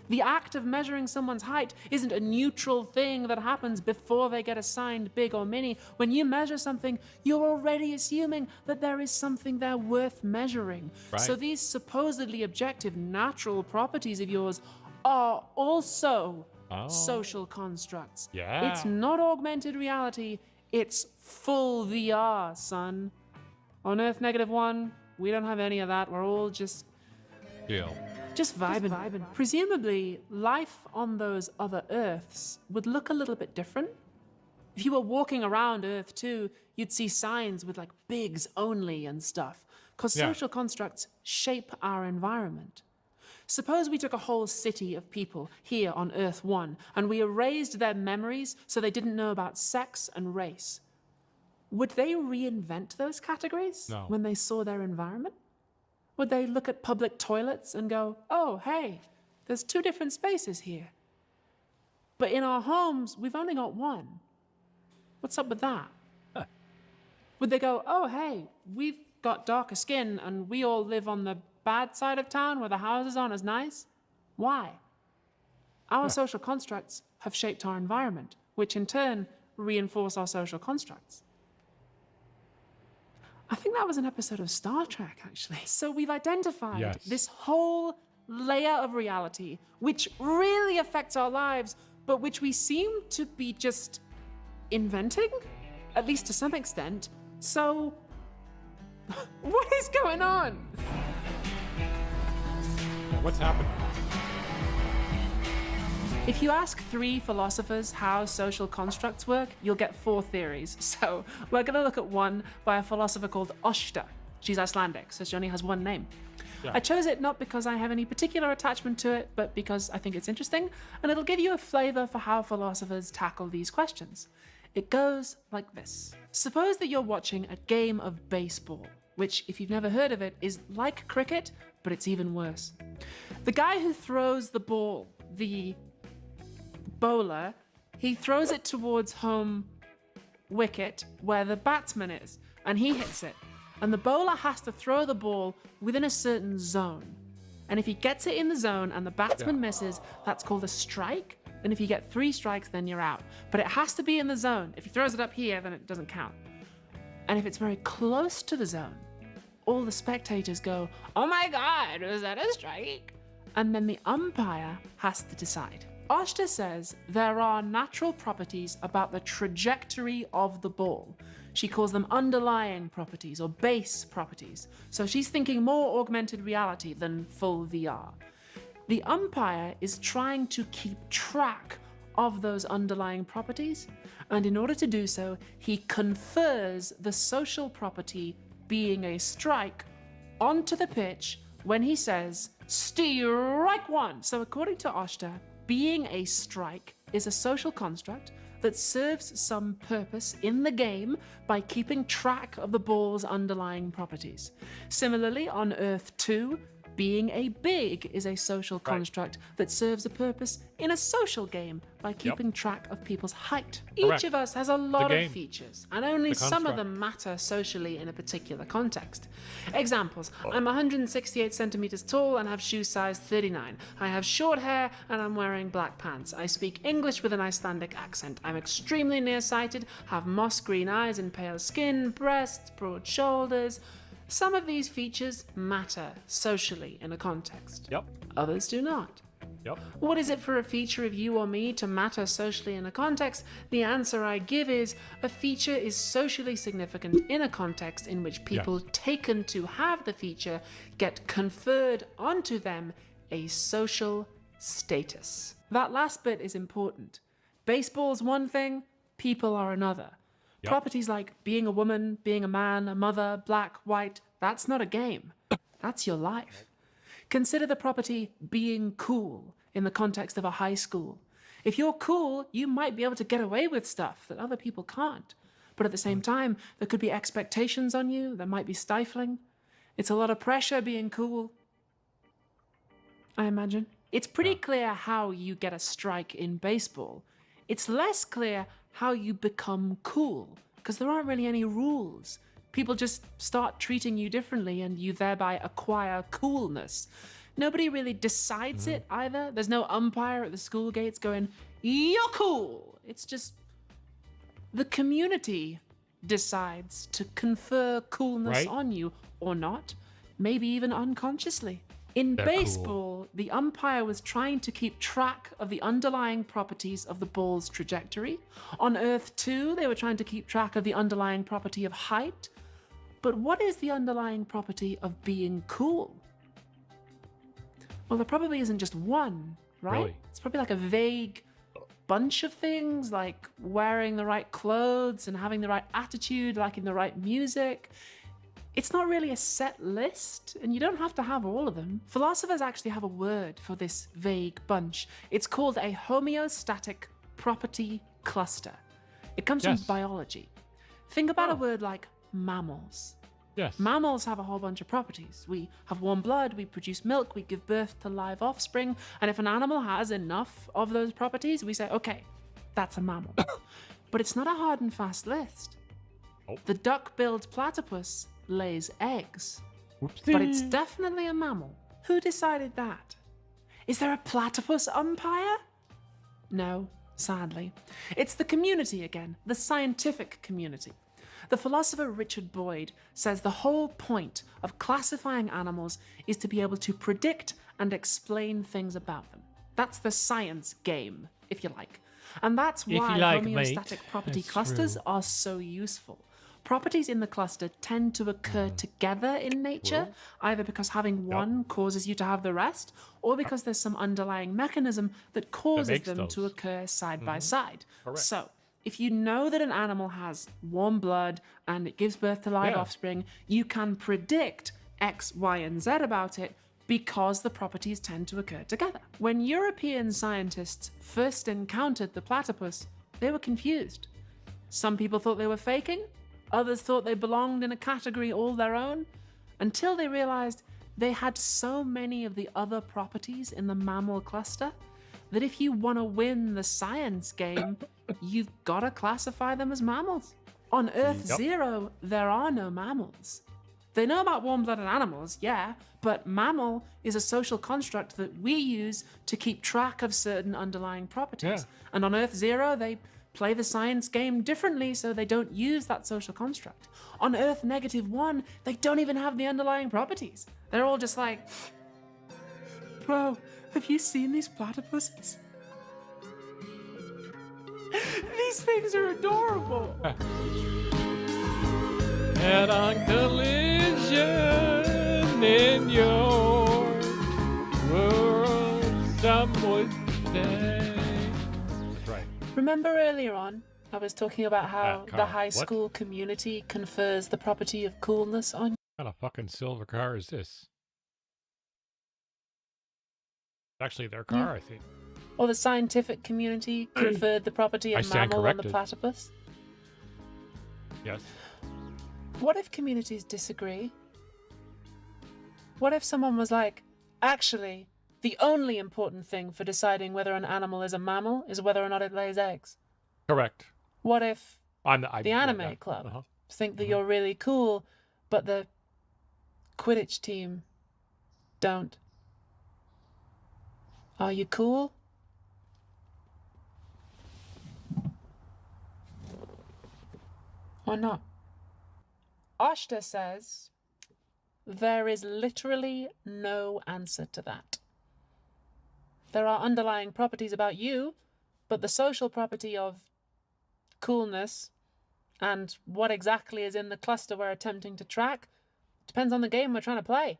The act of measuring someone's height isn't a neutral thing that happens before they get assigned big or mini. When you measure something, you're already assuming that there is something there worth measuring. Right. So these supposedly objective natural properties of yours are also social constructs. Yeah. It's not augmented reality, it's full VR, son. On Earth -1, we don't have any of that. We're all just vibing. Presumably, life on those other Earths would look a little bit different. If you were walking around Earth 2, you'd see signs with like bigs only and stuff, because social constructs shape our environment. Suppose we took a whole city of people here on Earth 1 and we erased their memories so they didn't know about sex and race. Would they reinvent those categories when they saw their environment? Would they look at public toilets and go, oh, hey, there's 2 different spaces here. But in our homes, we've only got 1. What's up with that? Would they go, oh, hey, we've got darker skin and we all live on the bad side of town where the houses aren't as nice? Why? Our social constructs have shaped our environment, which in turn reinforce our social constructs. I think that was an episode of Star Trek, actually. So we've identified this whole layer of reality, which really affects our lives, but which we seem to be just inventing, at least to some extent. So what is going on? What's happening? If you ask 3 philosophers how social constructs work, you'll get 4 theories. So we're going to look at one by a philosopher called Ásta. She's Icelandic, so she only has 1 name. I chose it not because I have any particular attachment to it, but because I think it's interesting, and it'll give you a flavor for how philosophers tackle these questions. It goes like this. Suppose that you're watching a game of baseball, which, if you've never heard of it, is like cricket, but it's even worse. The guy who throws the ball, the bowler, he throws it towards home wicket where the batsman is, and he hits it. And the bowler has to throw the ball within a certain zone. And if he gets it in the zone and the batsman misses, that's called a strike. And if you get 3 strikes, then you're out. But it has to be in the zone. If he throws it up here, then it doesn't count. And if it's very close to the zone, all the spectators go, oh my God, was that a strike? And then the umpire has to decide. Ásta says there are natural properties about the trajectory of the ball. She calls them underlying properties or base properties. So she's thinking more augmented reality than full VR. The umpire is trying to keep track of those underlying properties, and in order to do so, he confers the social property, being a strike, onto the pitch when he says, strike one. So according to Oster, being a strike is a social construct that serves some purpose in the game by keeping track of the ball's underlying properties. Similarly, on Earth 2, being a big is a social construct that serves a purpose in a social game by keeping track of people's height. Correct. Each of us has a lot game. of features, and only some of them matter socially in a particular context. Examples: I'm 168 centimeters tall and have shoe size 39. I have short hair and I'm wearing black pants. I speak English with an Icelandic accent. I'm extremely nearsighted, have moss green eyes and pale skin, breasts, broad shoulders. Some of these features matter socially in a context. Yep. Others do not. Yep. What is it for a feature of you or me to matter socially in a context? The answer I give is a feature is socially significant in a context in which people taken to have the feature get conferred onto them a social status. That last bit is important. Baseball's one thing, people are another. Yep. Properties like being a woman, being a man, a mother, black, white, that's not a game. That's your life. Consider the property being cool in the context of a high school. If you're cool, you might be able to get away with stuff that other people can't. But at the same time, there could be expectations on you that might be stifling. It's a lot of pressure being cool, I imagine. It's pretty clear how you get a strike in baseball. It's less clear how you become cool, because there aren't really any rules. People just start treating you differently and you thereby acquire coolness. Nobody really decides it either. There's no umpire at the school gates going, you're cool. It's just the community decides to confer coolness on you or not, maybe even unconsciously. In baseball, the umpire was trying to keep track of the underlying properties of the ball's trajectory. On Earth 2, they were trying to keep track of the underlying property of height. But what is the underlying property of being cool? Well, there probably isn't just one, right? Really? It's probably like a vague bunch of things, like wearing the right clothes and having the right attitude, liking the right music. It's not really a set list, and you don't have to have all of them. Philosophers actually have a word for this vague bunch. It's called a homeostatic property cluster. It comes from biology. Think about a word like mammals. Yes. Mammals have a whole bunch of properties. We have warm blood, we produce milk, we give birth to live offspring, and if an animal has enough of those properties, we say, okay, that's a mammal. But it's not a hard and fast list. The duck-billed platypus lays eggs. Whoopsie. But it's definitely a mammal. Who decided that? Is there a platypus umpire? No, sadly. It's the community again, the scientific community. The philosopher Richard Boyd says the whole point of classifying animals is to be able to predict and explain things about them. That's the science game, if you like. And that's why homeostatic property clusters are so useful. Properties in the cluster tend to occur together in nature, either because having one causes you to have the rest, or because there's some underlying mechanism that causes them to occur side by side. Correct. So, if you know that an animal has warm blood and it gives birth to live offspring, you can predict X, Y, and Z about it because the properties tend to occur together. When European scientists first encountered the platypus, they were confused. Some people thought they were faking, others thought they belonged in a category all their own, until they realized they had so many of the other properties in the mammal cluster that if you want to win the science game, you've got to classify them as mammals. On Earth 0, there are no mammals. They know about warm-blooded animals, yeah, but mammal is a social construct that we use to keep track of certain underlying properties. And on Earth 0, they play the science game differently, so they don't use that social construct. On Earth -1, they don't even have the underlying properties. They're all just like, bro, have you seen these platypuses? These things are adorable. Head on collision in your world, some would say. Remember earlier on, I was talking about how the high school community confers the property of coolness on you? What kind of fucking silver car is this? Actually, their car, I think. Or the scientific community conferred the property of mammal on the platypus? Yes. What if communities disagree? What if someone was like, actually, the only important thing for deciding whether an animal is a mammal is whether or not it lays eggs? Correct. What if the anime club think that you're really cool, but the Quidditch team don't? Are you cool? Or not? Ashta says, there is literally no answer to that. There are underlying properties about you, but the social property of coolness and what exactly is in the cluster we're attempting to track depends on the game we're trying to play,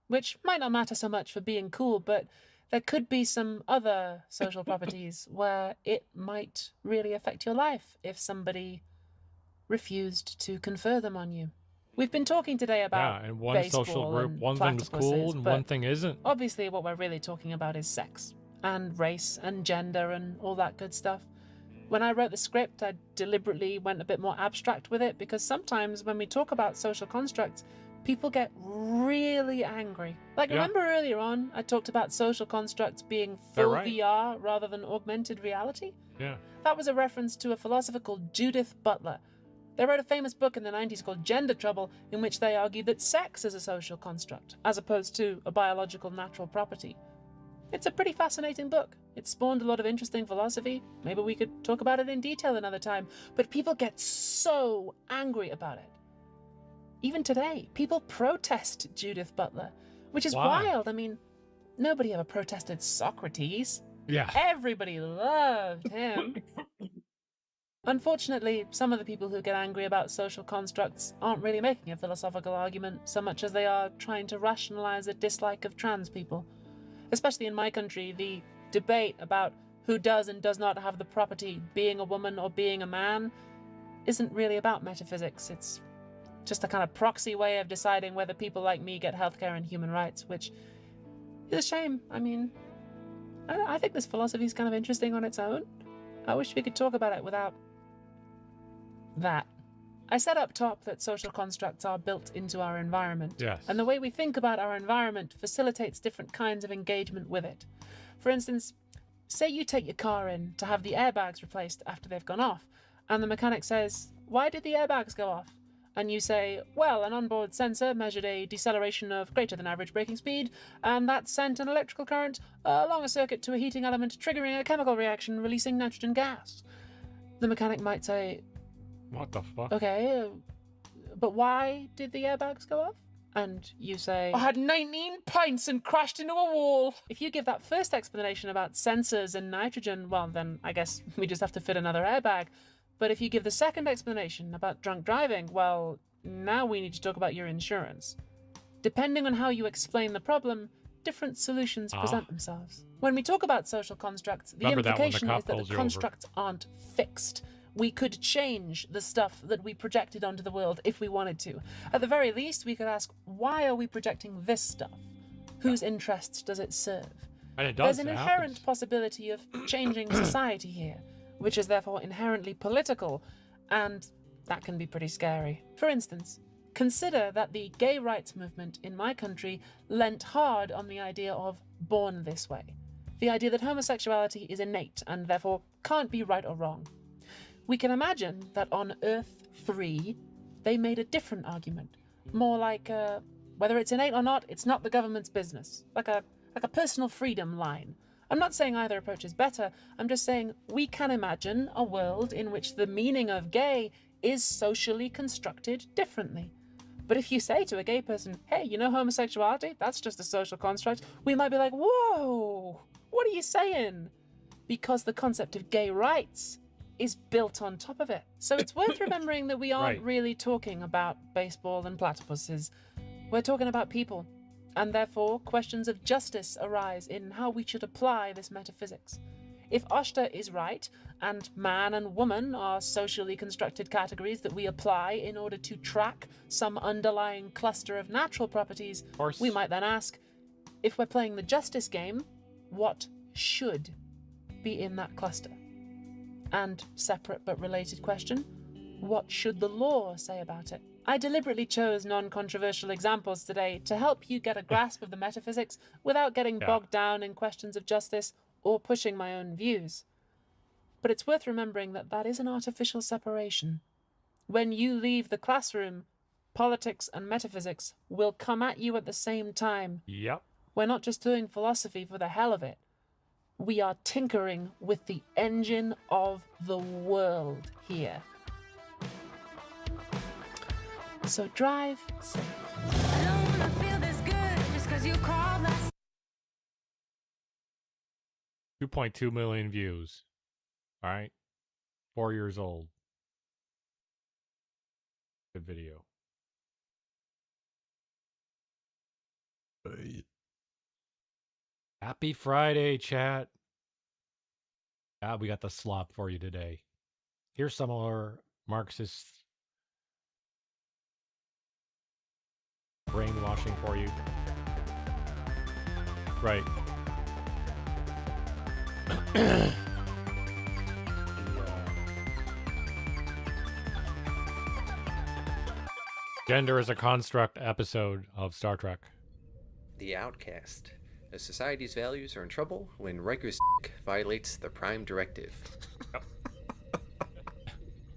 which might not matter so much for being cool, but there could be some other social properties where it might really affect your life if somebody refused to confer them on you. We've been talking today about and one social group, one thing's cool and one thing isn't. Obviously, what we're really talking about is sex and race and gender and all that good stuff. When I wrote the script, I deliberately went a bit more abstract with it because sometimes when we talk about social constructs, people get really angry. Like, remember earlier on, I talked about social constructs being full VR rather than augmented reality? Yeah. That was a reference to a philosopher called Judith Butler. They wrote a famous book in the 90s called Gender Trouble, in which they argued that sex is a social construct, as opposed to a biological natural property. It's a pretty fascinating book. It spawned a lot of interesting philosophy. Maybe we could talk about it in detail another time. But people get so angry about it. Even today, people protest Judith Butler, which is wild. I mean, nobody ever protested Socrates. Yeah. Everybody loved him. Unfortunately, some of the people who get angry about social constructs aren't really making a philosophical argument so much as they are trying to rationalize a dislike of trans people. Especially in my country, the debate about who does and does not have the property, being a woman or being a man, isn't really about metaphysics. It's just a kind of proxy way of deciding whether people like me get healthcare and human rights, which is a shame. I mean, I think this philosophy is kind of interesting on its own. I wish we could talk about it without that. I said up top that social constructs are built into our environment. Yes. And the way we think about our environment facilitates different kinds of engagement with it. For instance, say you take your car in to have the airbags replaced after they've gone off, and the mechanic says, "Why did the airbags go off?" And you say, "Well, an onboard sensor measured a deceleration of greater than average braking speed, and that sent an electrical current along a circuit to a heating element, triggering a chemical reaction releasing nitrogen gas." The mechanic might say, "What the fuck? Okay, but why did the airbags go off?" And you say, "I had 19 pints and crashed into a wall." If you give that first explanation about sensors and nitrogen, well, then I guess we just have to fit another airbag. But if you give the second explanation about drunk driving, well, now we need to talk about your insurance. Depending on how you explain the problem, different solutions present themselves. When we talk about social constructs, the implication is that the constructs aren't fixed. We could change the stuff that we projected onto the world if we wanted to. At the very least, we could ask, why are we projecting this stuff? Whose interests does it serve? And it does. There's an inherent possibility of changing society here, which is therefore inherently political, and that can be pretty scary. For instance, consider that the gay rights movement in my country leant hard on the idea of born this way, the idea that homosexuality is innate and therefore can't be right or wrong. We can imagine that on Earth 3, they made a different argument, more like whether it's innate or not, it's not the government's business, like a personal freedom line. I'm not saying either approach is better, I'm just saying we can imagine a world in which the meaning of gay is socially constructed differently. But if you say to a gay person, "Hey, you know homosexuality? That's just a social construct," we might be like, "Whoa, what are you saying?" Because the concept of gay rights is built on top of it. So it's worth remembering that we aren't really talking about baseball and platypuses. We're talking about people. And therefore, questions of justice arise in how we should apply this metaphysics. If Oshta is right, and man and woman are socially constructed categories that we apply in order to track some underlying cluster of natural properties, we might then ask, if we're playing the justice game, what should be in that cluster? And, separate but related question, what should the law say about it? I deliberately chose non-controversial examples today to help you get a grasp of the metaphysics without getting bogged down in questions of justice or pushing my own views. But it's worth remembering that that is an artificial separation. When you leave the classroom, politics and metaphysics will come at you at the same time. Yep. We're not just doing philosophy for the hell of it. We are tinkering with the engine of the world here. So drive safe. I don't wanna feel this good just 'cause you called us. 2.2 million views. All right. 4 years old. Good video. Happy Friday, chat. We got the slop for you today. Here's some more Marxist brainwashing for you. Right. Gender is a Construct episode of Star Trek. The Outcast. A society's values are in trouble when Riker's violates the Prime Directive.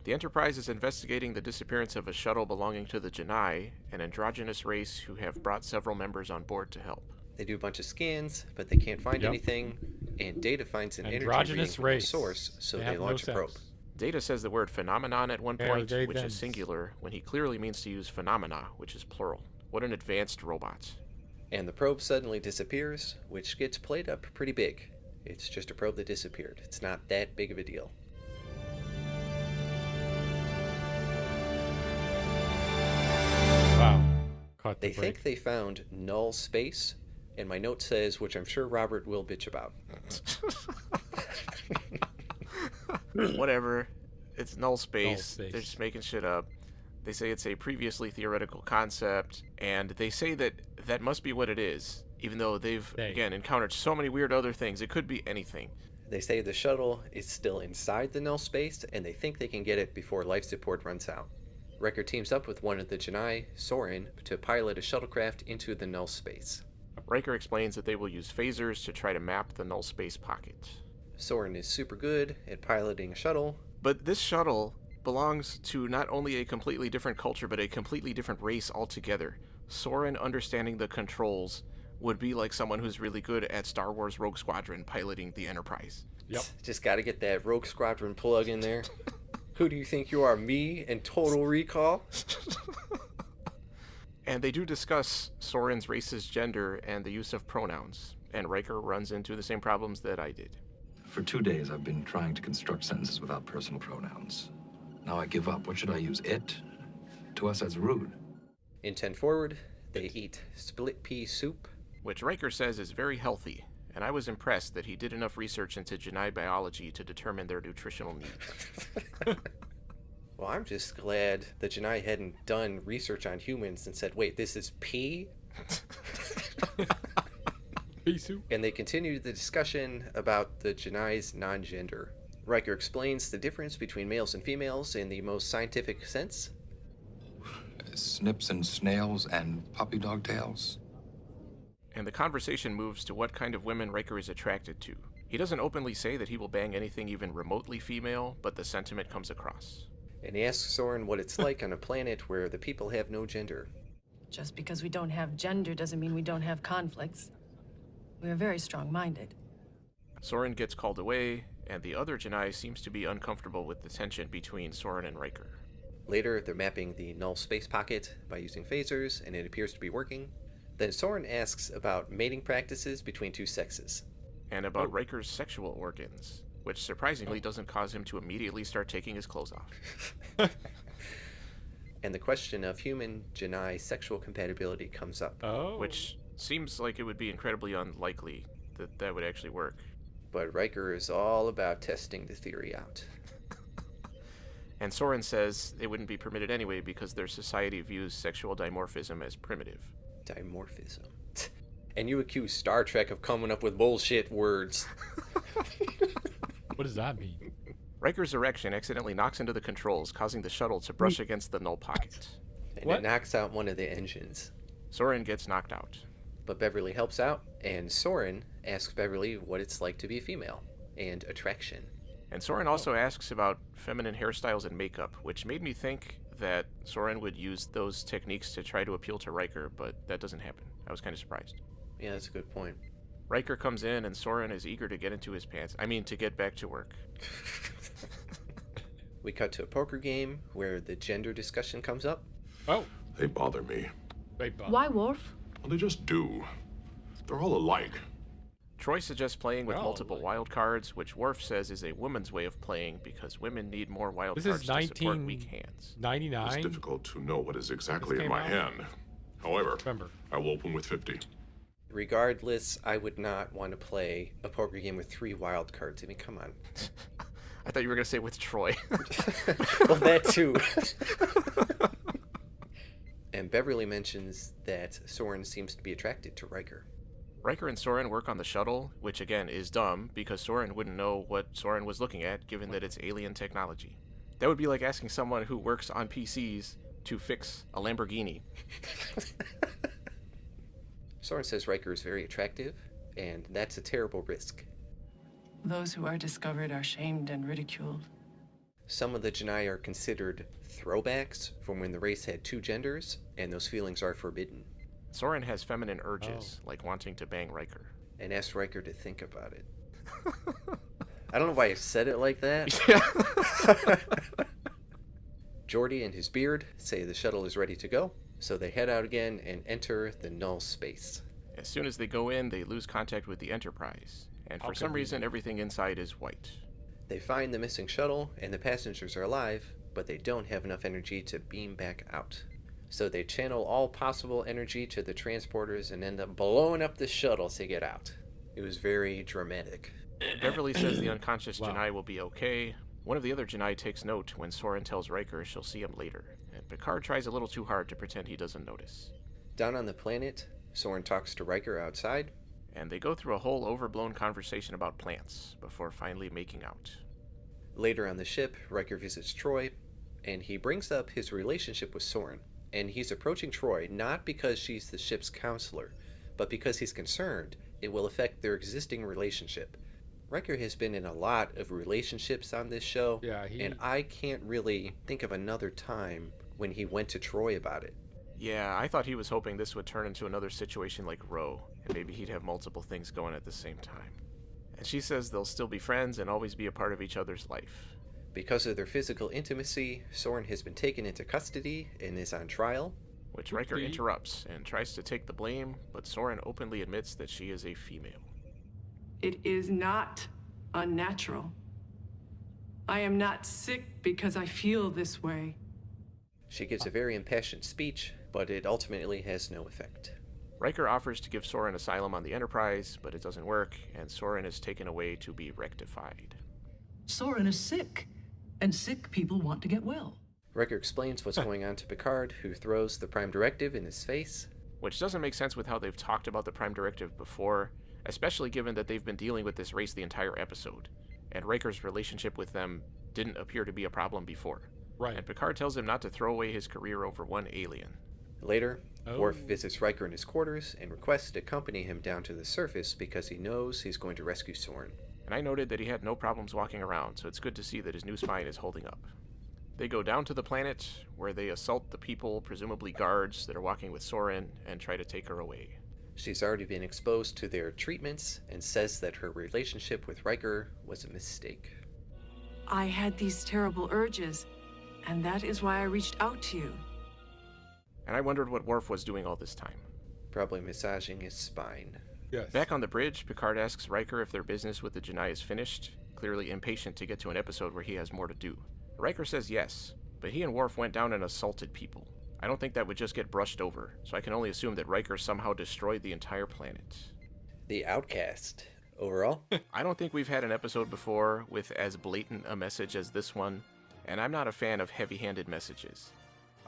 The Enterprise is investigating the disappearance of a shuttle belonging to the Janai, an androgynous race who have brought several members on board to help. They do a bunch of scans, but they can't find anything, and Data finds an energy reading from their source, so they launch a probe. Data says the word phenomenon at one point, which is singular, when he clearly means to use phenomena, which is plural. What an advanced robot. And the probe suddenly disappears, which gets played up pretty big. It's just a probe that disappeared. It's not that big of a deal. Wow. They think they found null space, and my note says, which I'm sure Robert will bitch about. Whatever. It's null space. They're just making shit up. They say it's a previously theoretical concept, and they say that that must be what it is, even though they've, again, encountered so many weird other things. It could be anything. They say the shuttle is still inside the null space, and they think they can get it before life support runs out. Riker teams up with one of the Janai, Soren, to pilot a shuttlecraft into the null space. Riker explains that they will use phasers to try to map the null space pocket. Soren is super good at piloting a shuttle. But this shuttle belongs to not only a completely different culture, but a completely different race altogether. Soren understanding the controls would be like someone who's really good at Star Wars Rogue Squadron piloting the Enterprise. Yep. Just gotta get that Rogue Squadron plug in there. Who do you think you are, me and Total Recall? And they do discuss Soren's racist gender and the use of pronouns, and Riker runs into the same problems that I did. For 2 days, I've been trying to construct sentences without personal pronouns. Now I give up. What should I use? It? To us, that's rude. In 10 Forward, they eat split pea soup, which Riker says is very healthy, and I was impressed that he did enough research into Janai biology to determine their nutritional needs. Well, I'm just glad the Janai hadn't done research on humans and said, wait, this is pea? Pea soup. And they continued the discussion about the Janai's non-gender. Riker explains the difference between males and females in the most scientific sense. Snips and snails and puppy dog tails. And the conversation moves to what kind of women Riker is attracted to. He doesn't openly say that he will bang anything even remotely female, but the sentiment comes across. And he asks Soren what it's like on a planet where the people have no gender. Just because we don't have gender doesn't mean we don't have conflicts. We are very strong-minded. Soren gets called away, and the other Janai seems to be uncomfortable with the tension between Soren and Riker. Later, they're mapping the null space pocket by using phasers, and it appears to be working. Then Soren asks about mating practices between two sexes. And about Riker's sexual organs, which surprisingly doesn't cause him to immediately start taking his clothes off. And the question of human-Janai sexual compatibility comes up. Which seems like it would be incredibly unlikely that that would actually work. But Riker is all about testing the theory out. And Soren says they wouldn't be permitted anyway because their society views sexual dimorphism as primitive. Dimorphism. And you accuse Star Trek of coming up with bullshit words. What does that mean? Riker's erection accidentally knocks into the controls, causing the shuttle to brush against the null pocket. And it knocks out one of the engines. Soren gets knocked out. But Beverly helps out, and Soren asks Beverly what it's like to be female, and attraction. And Soren also asks about feminine hairstyles and makeup, which made me think that Soren would use those techniques to try to appeal to Riker, but that doesn't happen. I was kind of surprised. Yeah, that's a good point. Riker comes in, and Soren is eager to get into his pants. I mean, to get back to work. We cut to a poker game where the gender discussion comes up. Oh. They bother me. Why, Worf? Well, they just do. They're all alike. Troy suggests playing with multiple wild cards, which Worf says is a woman's way of playing because women need more wild cards to support weak hands. 1999. It's difficult to know what is exactly in my hand. However, I will open with 50. Regardless, I would not want to play a poker game with 3 wild cards. I mean, come on. I thought you were going to say with Troy. Well, that too. And Beverly mentions that Soren seems to be attracted to Riker. Riker and Soren work on the shuttle, which again is dumb because Soren wouldn't know what Soren was looking at given that it's alien technology. That would be like asking someone who works on PCs to fix a Lamborghini. Soren says Riker is very attractive, and that's a terrible risk. Those who are discovered are shamed and ridiculed. Some of the Janai are considered throwbacks from when the race had 2 genders, and those feelings are forbidden. Soren has feminine urges, like wanting to bang Riker. And asks Riker to think about it. I don't know why I said it like that. Geordi and his beard say the shuttle is ready to go, so they head out again and enter the null space. As soon as they go in, they lose contact with the Enterprise, and for some reason everything inside is white. They find the missing shuttle, and the passengers are alive, but they don't have enough energy to beam back out. So they channel all possible energy to the transporters and end up blowing up the shuttle to get out. It was very dramatic. Beverly says the unconscious Janai will be okay. One of the other Janai takes note when Soren tells Riker she'll see him later, and Picard tries a little too hard to pretend he doesn't notice. Down on the planet, Soren talks to Riker outside, and they go through a whole overblown conversation about plants before finally making out. Later on the ship, Riker visits Troy, and he brings up his relationship with Soren. And he's approaching Troy not because she's the ship's counselor, but because he's concerned it will affect their existing relationship. Riker has been in a lot of relationships on this show, and I can't really think of another time when he went to Troy about it. Yeah, I thought he was hoping this would turn into another situation like Ro, and maybe he'd have multiple things going at the same time. And she says they'll still be friends and always be a part of each other's life. Because of their physical intimacy, Soren has been taken into custody and is on trial. Which Riker interrupts and tries to take the blame, but Soren openly admits that she is a female. It is not unnatural. I am not sick because I feel this way. She gives a very impassioned speech, but it ultimately has no effect. Riker offers to give Soren asylum on the Enterprise, but it doesn't work, and Soren is taken away to be rectified. Soren is sick, and sick people want to get well. Riker explains what's going on to Picard, who throws the Prime Directive in his face. Which doesn't make sense with how they've talked about the Prime Directive before, especially given that they've been dealing with this race the entire episode, and Riker's relationship with them didn't appear to be a problem before. Right. And Picard tells him not to throw away his career over one alien. Later, Worf visits Riker in his quarters and requests to accompany him down to the surface because he knows he's going to rescue Soren. And I noted that he had no problems walking around, so it's good to see that his new spine is holding up. They go down to the planet, where they assault the people, presumably guards, that are walking with Soren, and try to take her away. She's already been exposed to their treatments, and says that her relationship with Riker was a mistake. I had these terrible urges, and that is why I reached out to you. And I wondered what Worf was doing all this time. Probably massaging his spine. Yes. Back on the bridge, Picard asks Riker if their business with the Janai is finished, clearly impatient to get to an episode where he has more to do. Riker says yes, but he and Worf went down and assaulted people. I don't think that would just get brushed over, so I can only assume that Riker somehow destroyed the entire planet. The Outcast. overall. I don't think we've had an episode before with as blatant a message as this one, and I'm not a fan of heavy-handed messages.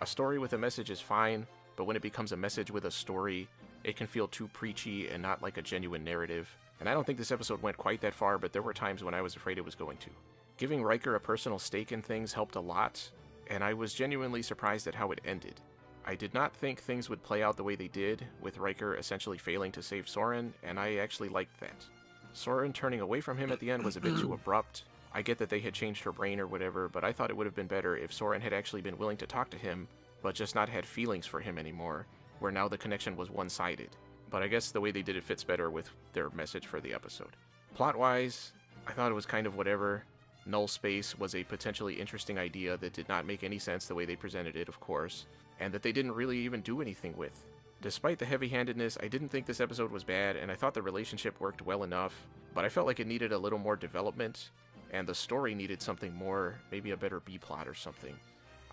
A story with a message is fine, but when it becomes a message with a story, it can feel too preachy and not like a genuine narrative. And I don't think this episode went quite that far, but there were times when I was afraid it was going to. Giving Riker a personal stake in things helped a lot, and I was genuinely surprised at how it ended. I did not think things would play out the way they did, with Riker essentially failing to save Soren, and I actually liked that. Soren turning away from him at the end was a bit too abrupt. I get that they had changed her brain or whatever, but I thought it would have been better if Soren had actually been willing to talk to him, but just not had feelings for him anymore, where now the connection was one-sided. But I guess the way they did it fits better with their message for the episode. Plot-wise, I thought it was kind of whatever. Null space was a potentially interesting idea that did not make any sense the way they presented it, of course, and that they didn't really even do anything with. Despite the heavy-handedness, I didn't think this episode was bad, and I thought the relationship worked well enough, but I felt like it needed a little more development, and the story needed something more, maybe a better B-plot or something.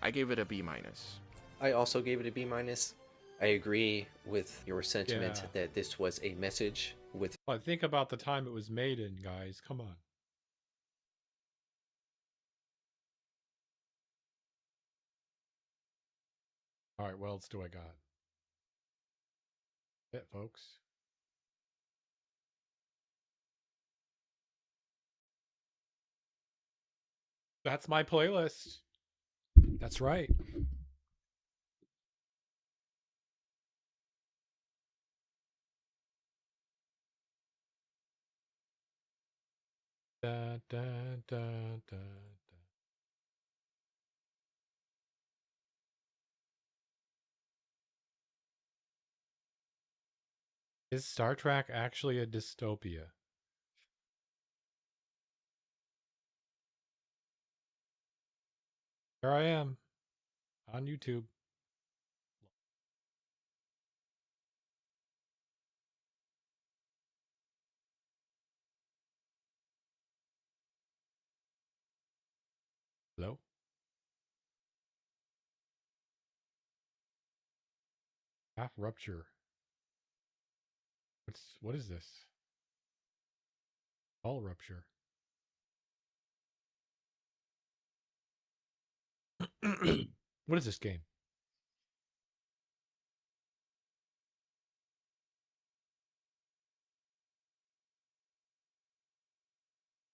I gave it a B-. I also gave it a B-. I agree with your sentiment that this was a message with... Well, think about the time it was made in, guys. Come on. All right, what else do I got? That's it, folks. That's my playlist. That's right. Da, da, da, da. Is Star Trek actually a dystopia? Here I am on YouTube. Hello? Half rupture. What is this? All rupture. What is this game?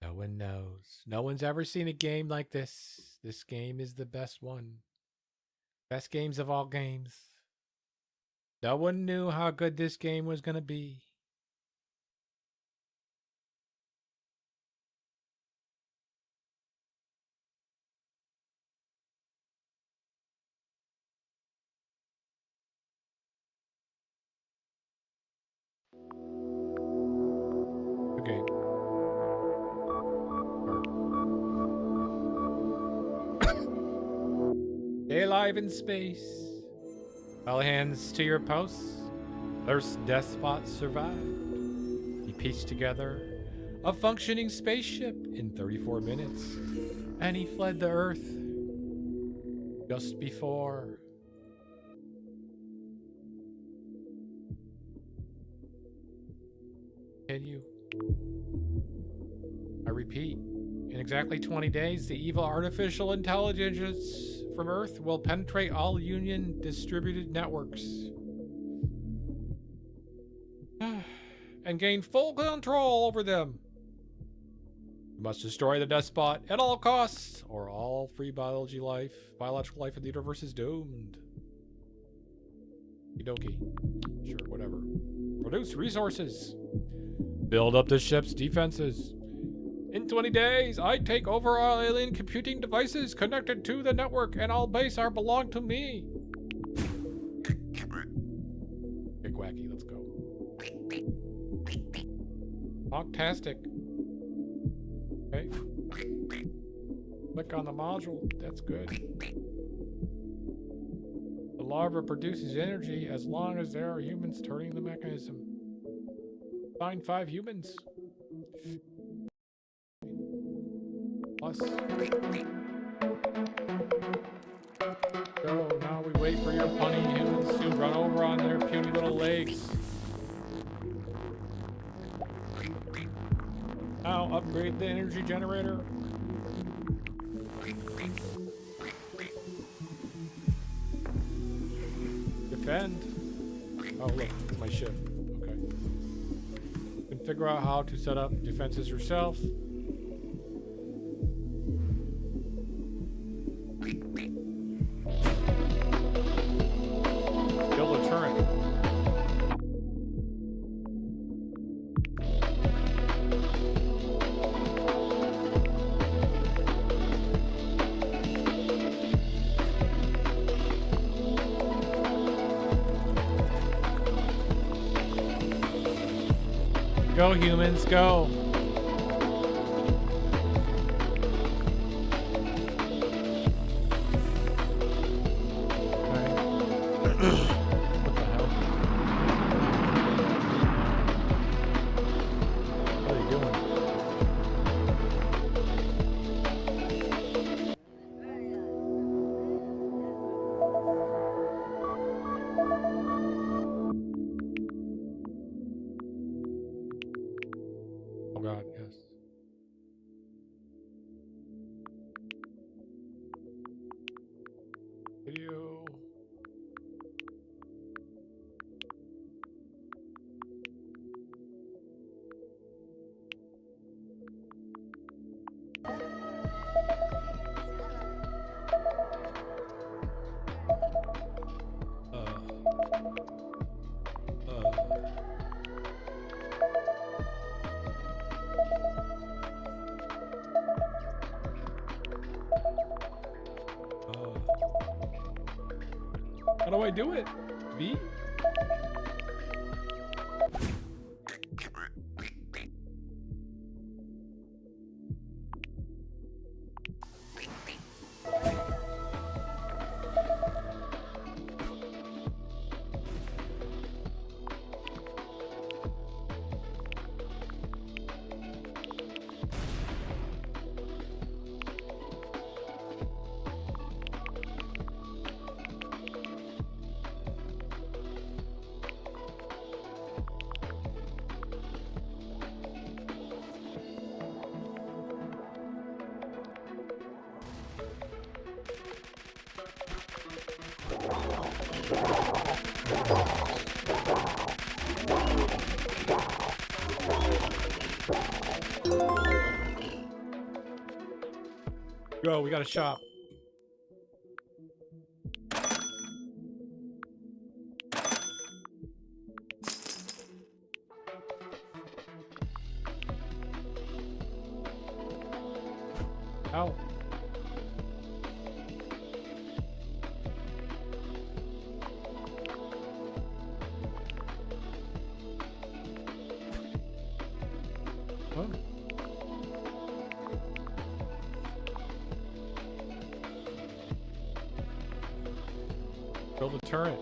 No one knows. No one's ever seen a game like this. This game is the best one. Best games of all games. No one knew how good this game was going to be. Okay. Stay alive in space. All hands to your posts. Earth's despot survived. He pieced together a functioning spaceship in 34 minutes, and he fled the Earth just before. Continue. I repeat, in exactly 20 days, the evil artificial intelligence from Earth will penetrate all Union distributed networks and gain full control over them. We must destroy the despot at all costs, or all free biological life in the universe is doomed. Okie dokie. Sure, whatever. Produce resources. Build up the ship's defenses. In 20 days, I take over all alien computing devices connected to the network, and all base are belong to me. Big wacky, let's go. Fantastic. Okay. Click on the module. That's good. The larva produces energy as long as there are humans turning the mechanism. Find 5 humans. Plus. So now we wait for your punny humans to run over on their puny little legs. upgrade the energy generator. Defend. Oh, look, it's my ship. Okay. You can figure out how to set up defenses yourself. Build a turret. Go, humans, go. What the hell? What are they doing? Oh God, yes. Video. How do I do it? V? Go, we got a shop. Ow. Huh? Build a turret.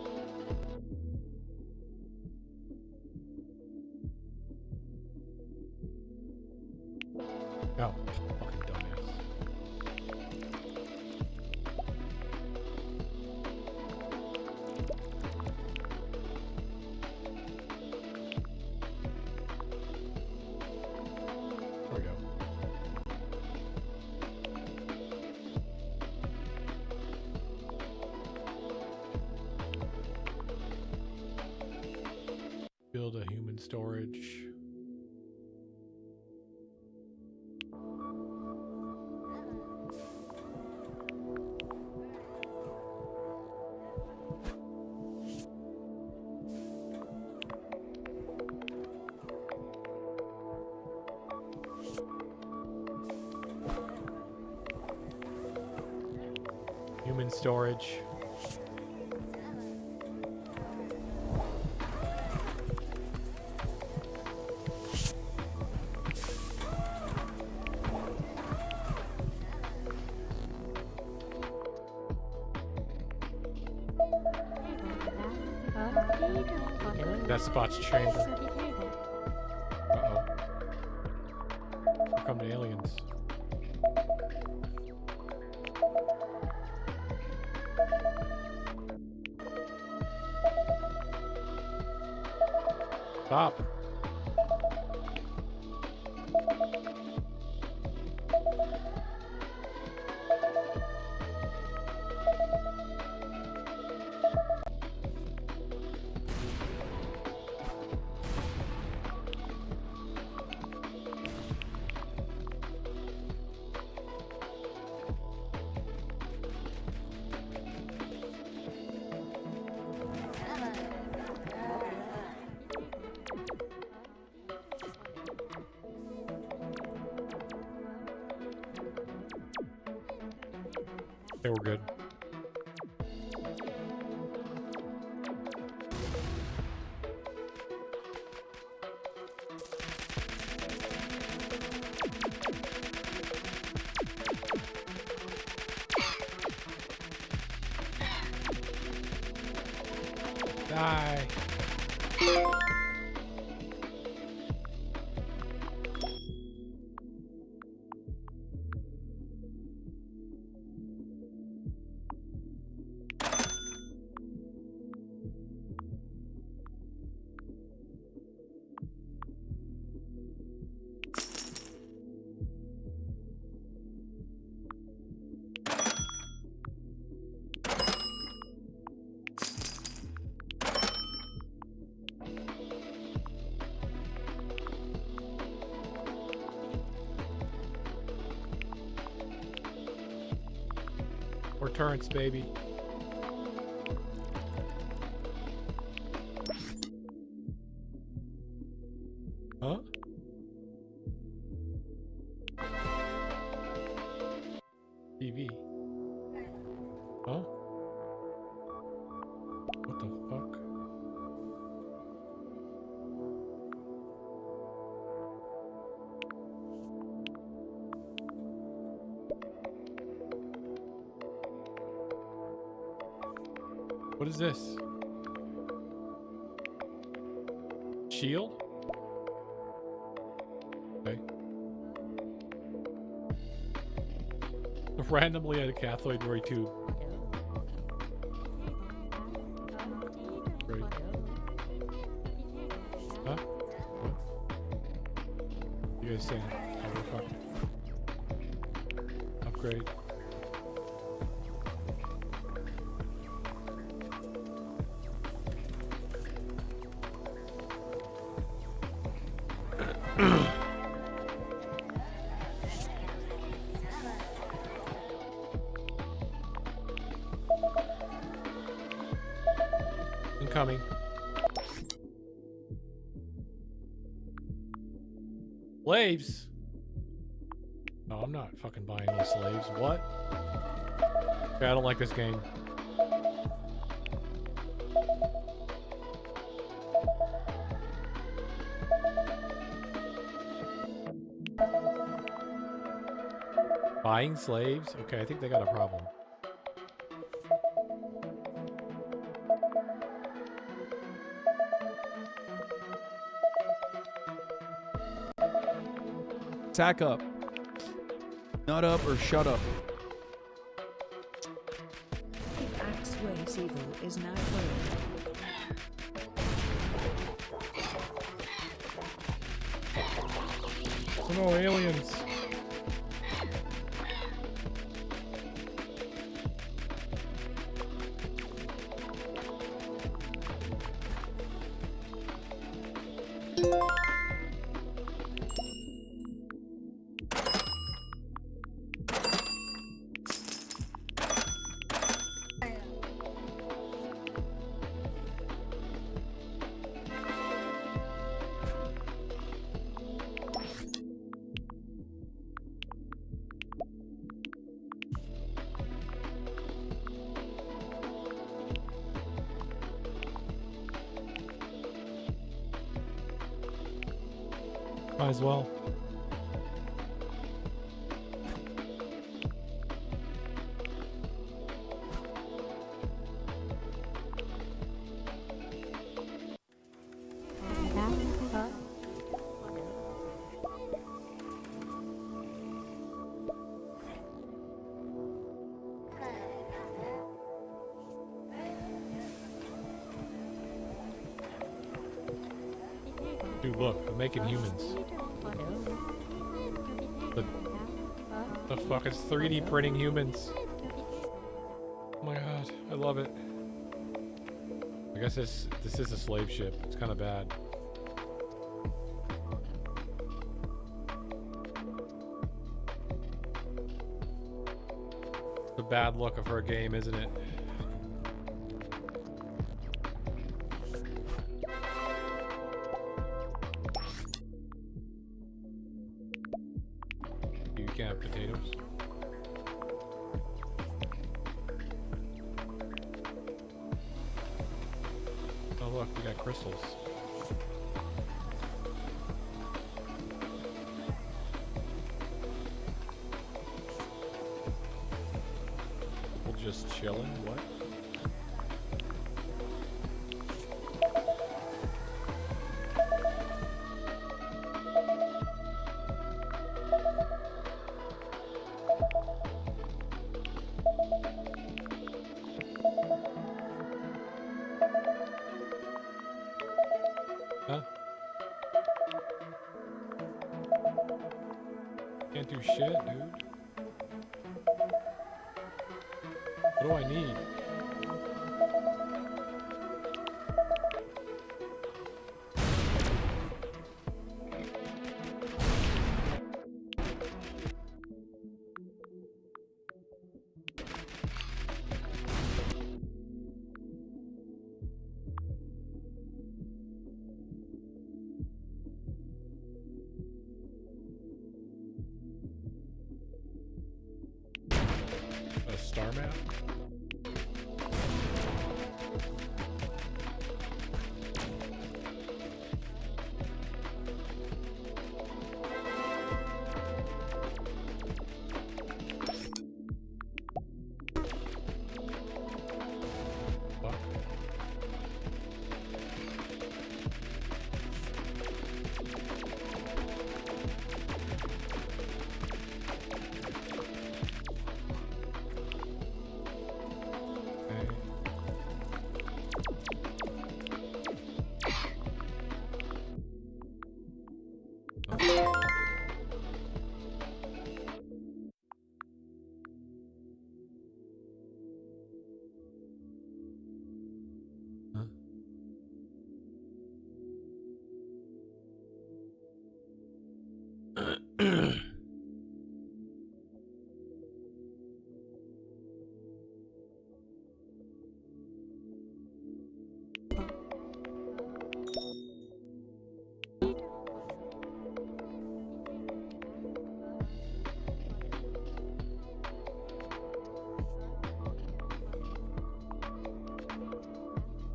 Oh, fucking dumbass. There we go. Build a human storage. Human storage. That spot's chamber. Uh-oh. Here come the aliens. Stop. They were good. Die. Or turrets, baby. Huh? TV. Huh? What the fuck? What is this? Shield? Okay. Randomly at a cathode ray tube. Great. Huh? What? You guys saying? Oh, fuck. Upgrade. Incoming. Slaves? No, I'm not fucking buying any slaves. What? Okay, I don't like this game. Buying slaves? Okay, I think they got a problem. Attack up. Nut up or shut up. If Axe Waves Evil is now home. Oh no, aliens. Might as well. Dude, look, I'm making humans. The fuck is 3D printing humans? Oh my god, I love it. I guess this is a slave ship. It's kind of bad. It's a bad look for a game, isn't it? You can't have potatoes. Oh look, we got crystals. We're just chilling. What? Huh? Can't do shit, dude. What do I need? A star map? Fuck.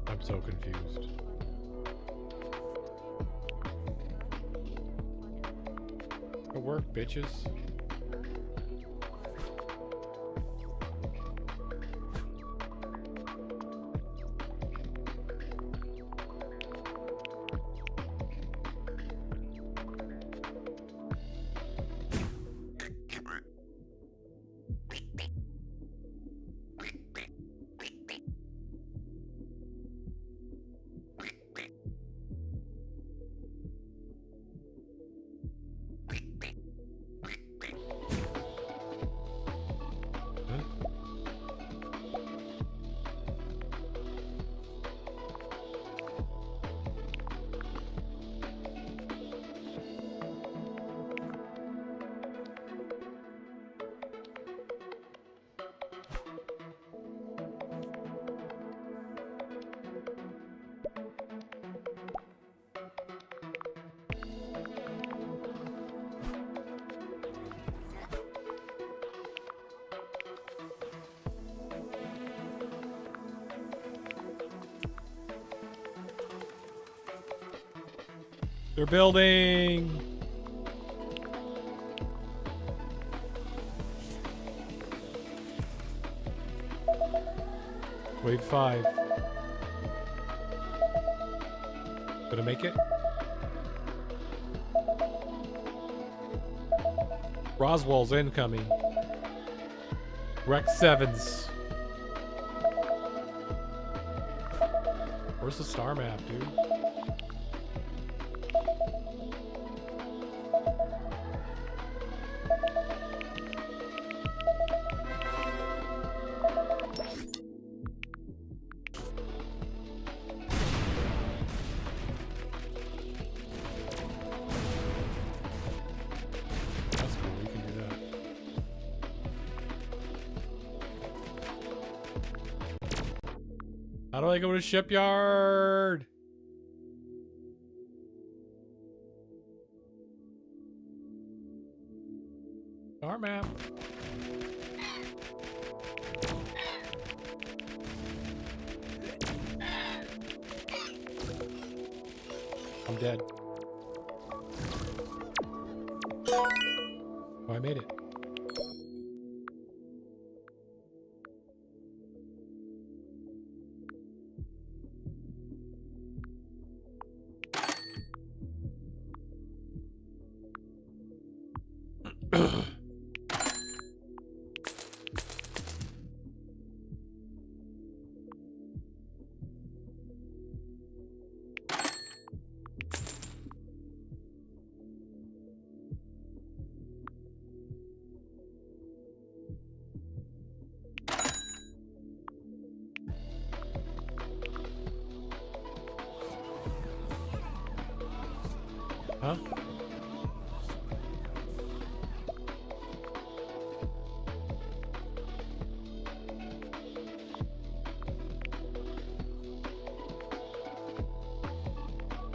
I'm so confused. Good work, bitches. They're building. Wave 5. Gonna make it? Roswell's incoming. Rec 7s. Where's the star map, dude? That's cool, we can do that. How do I go to shipyard? Star map. I'm dead. Oh, I made it. Huh?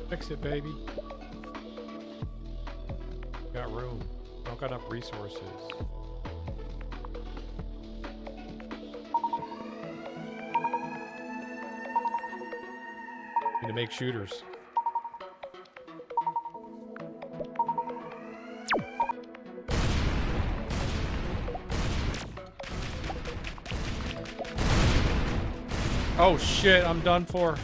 Fix it, baby. Got room. Don't got enough resources. Need to make shooters. Oh shit, I'm done for.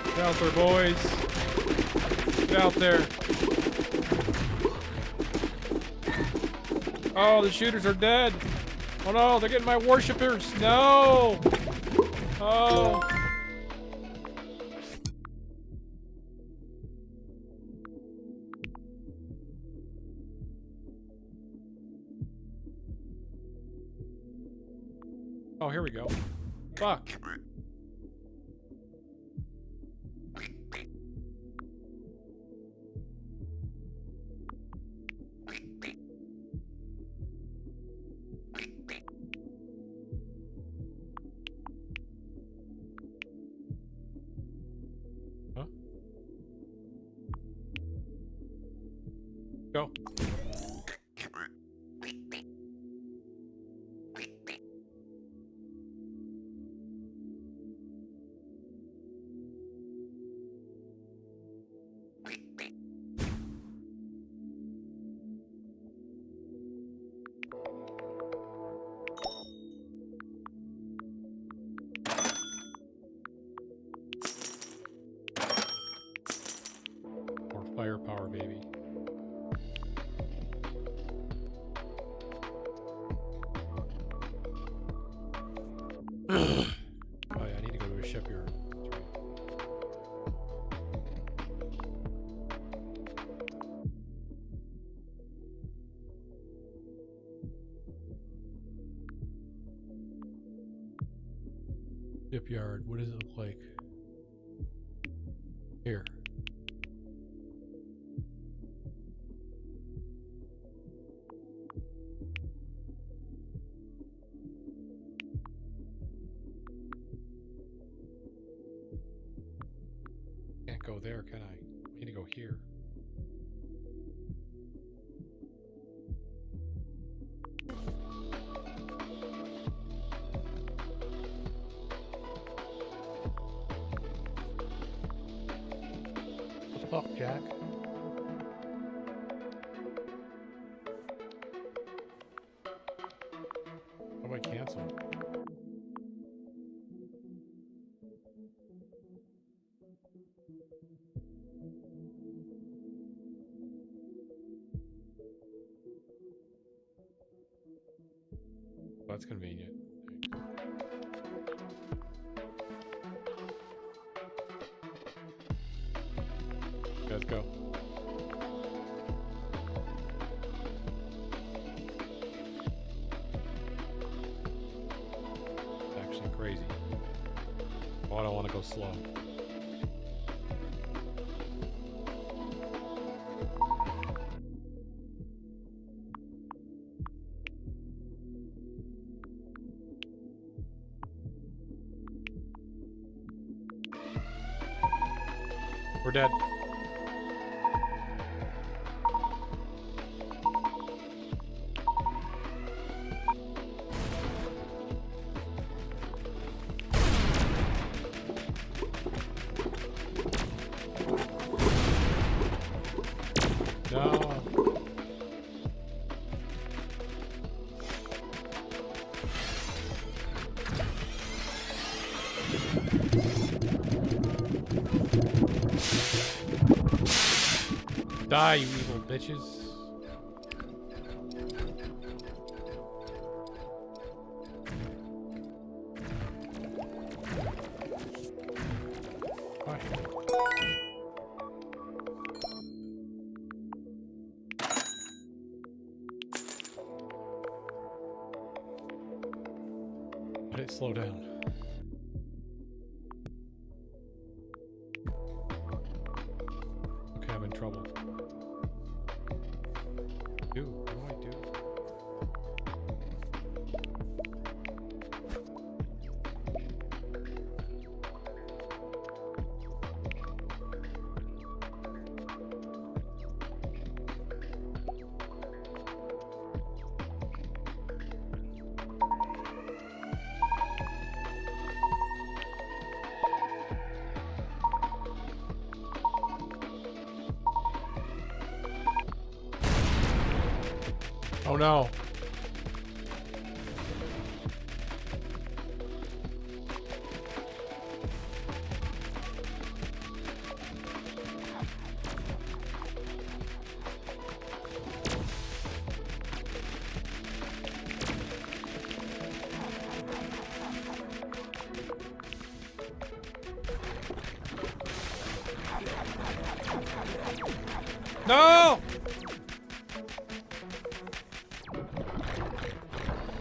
Get out there, boys. Get out there. Oh, the shooters are dead. Oh no, they're getting my worshippers. No. Oh. Oh, here we go. Fuck. Huh? Go. More firepower, baby. Oh yeah, I need to go to a shipyard. Shipyard, what does it look like? Here. Can't go there, can I? I need to go here. What the fuck, Jack? How do I cancel? Oh, that's convenient. Let's go. Actually crazy. Oh, I don't want to go slow. We're dead. No. Die, you evil bitches. Let it slow down. Okay, I'm in trouble. Dude, what do I do? Oh no. No!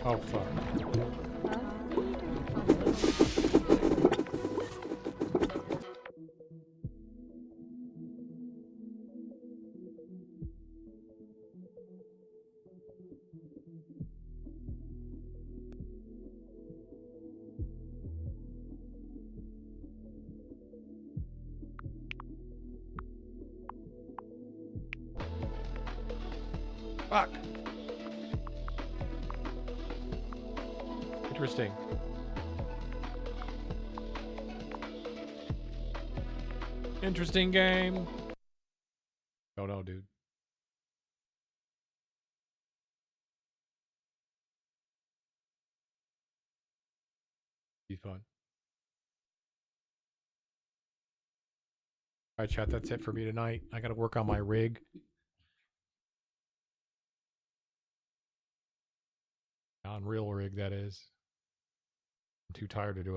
Oh, fuck. Fuck. Interesting. Interesting game. Oh no, dude. Be fun. All right, chat. That's it for me tonight. I got to work on my rig. On real rig, that is. I'm too tired to do it.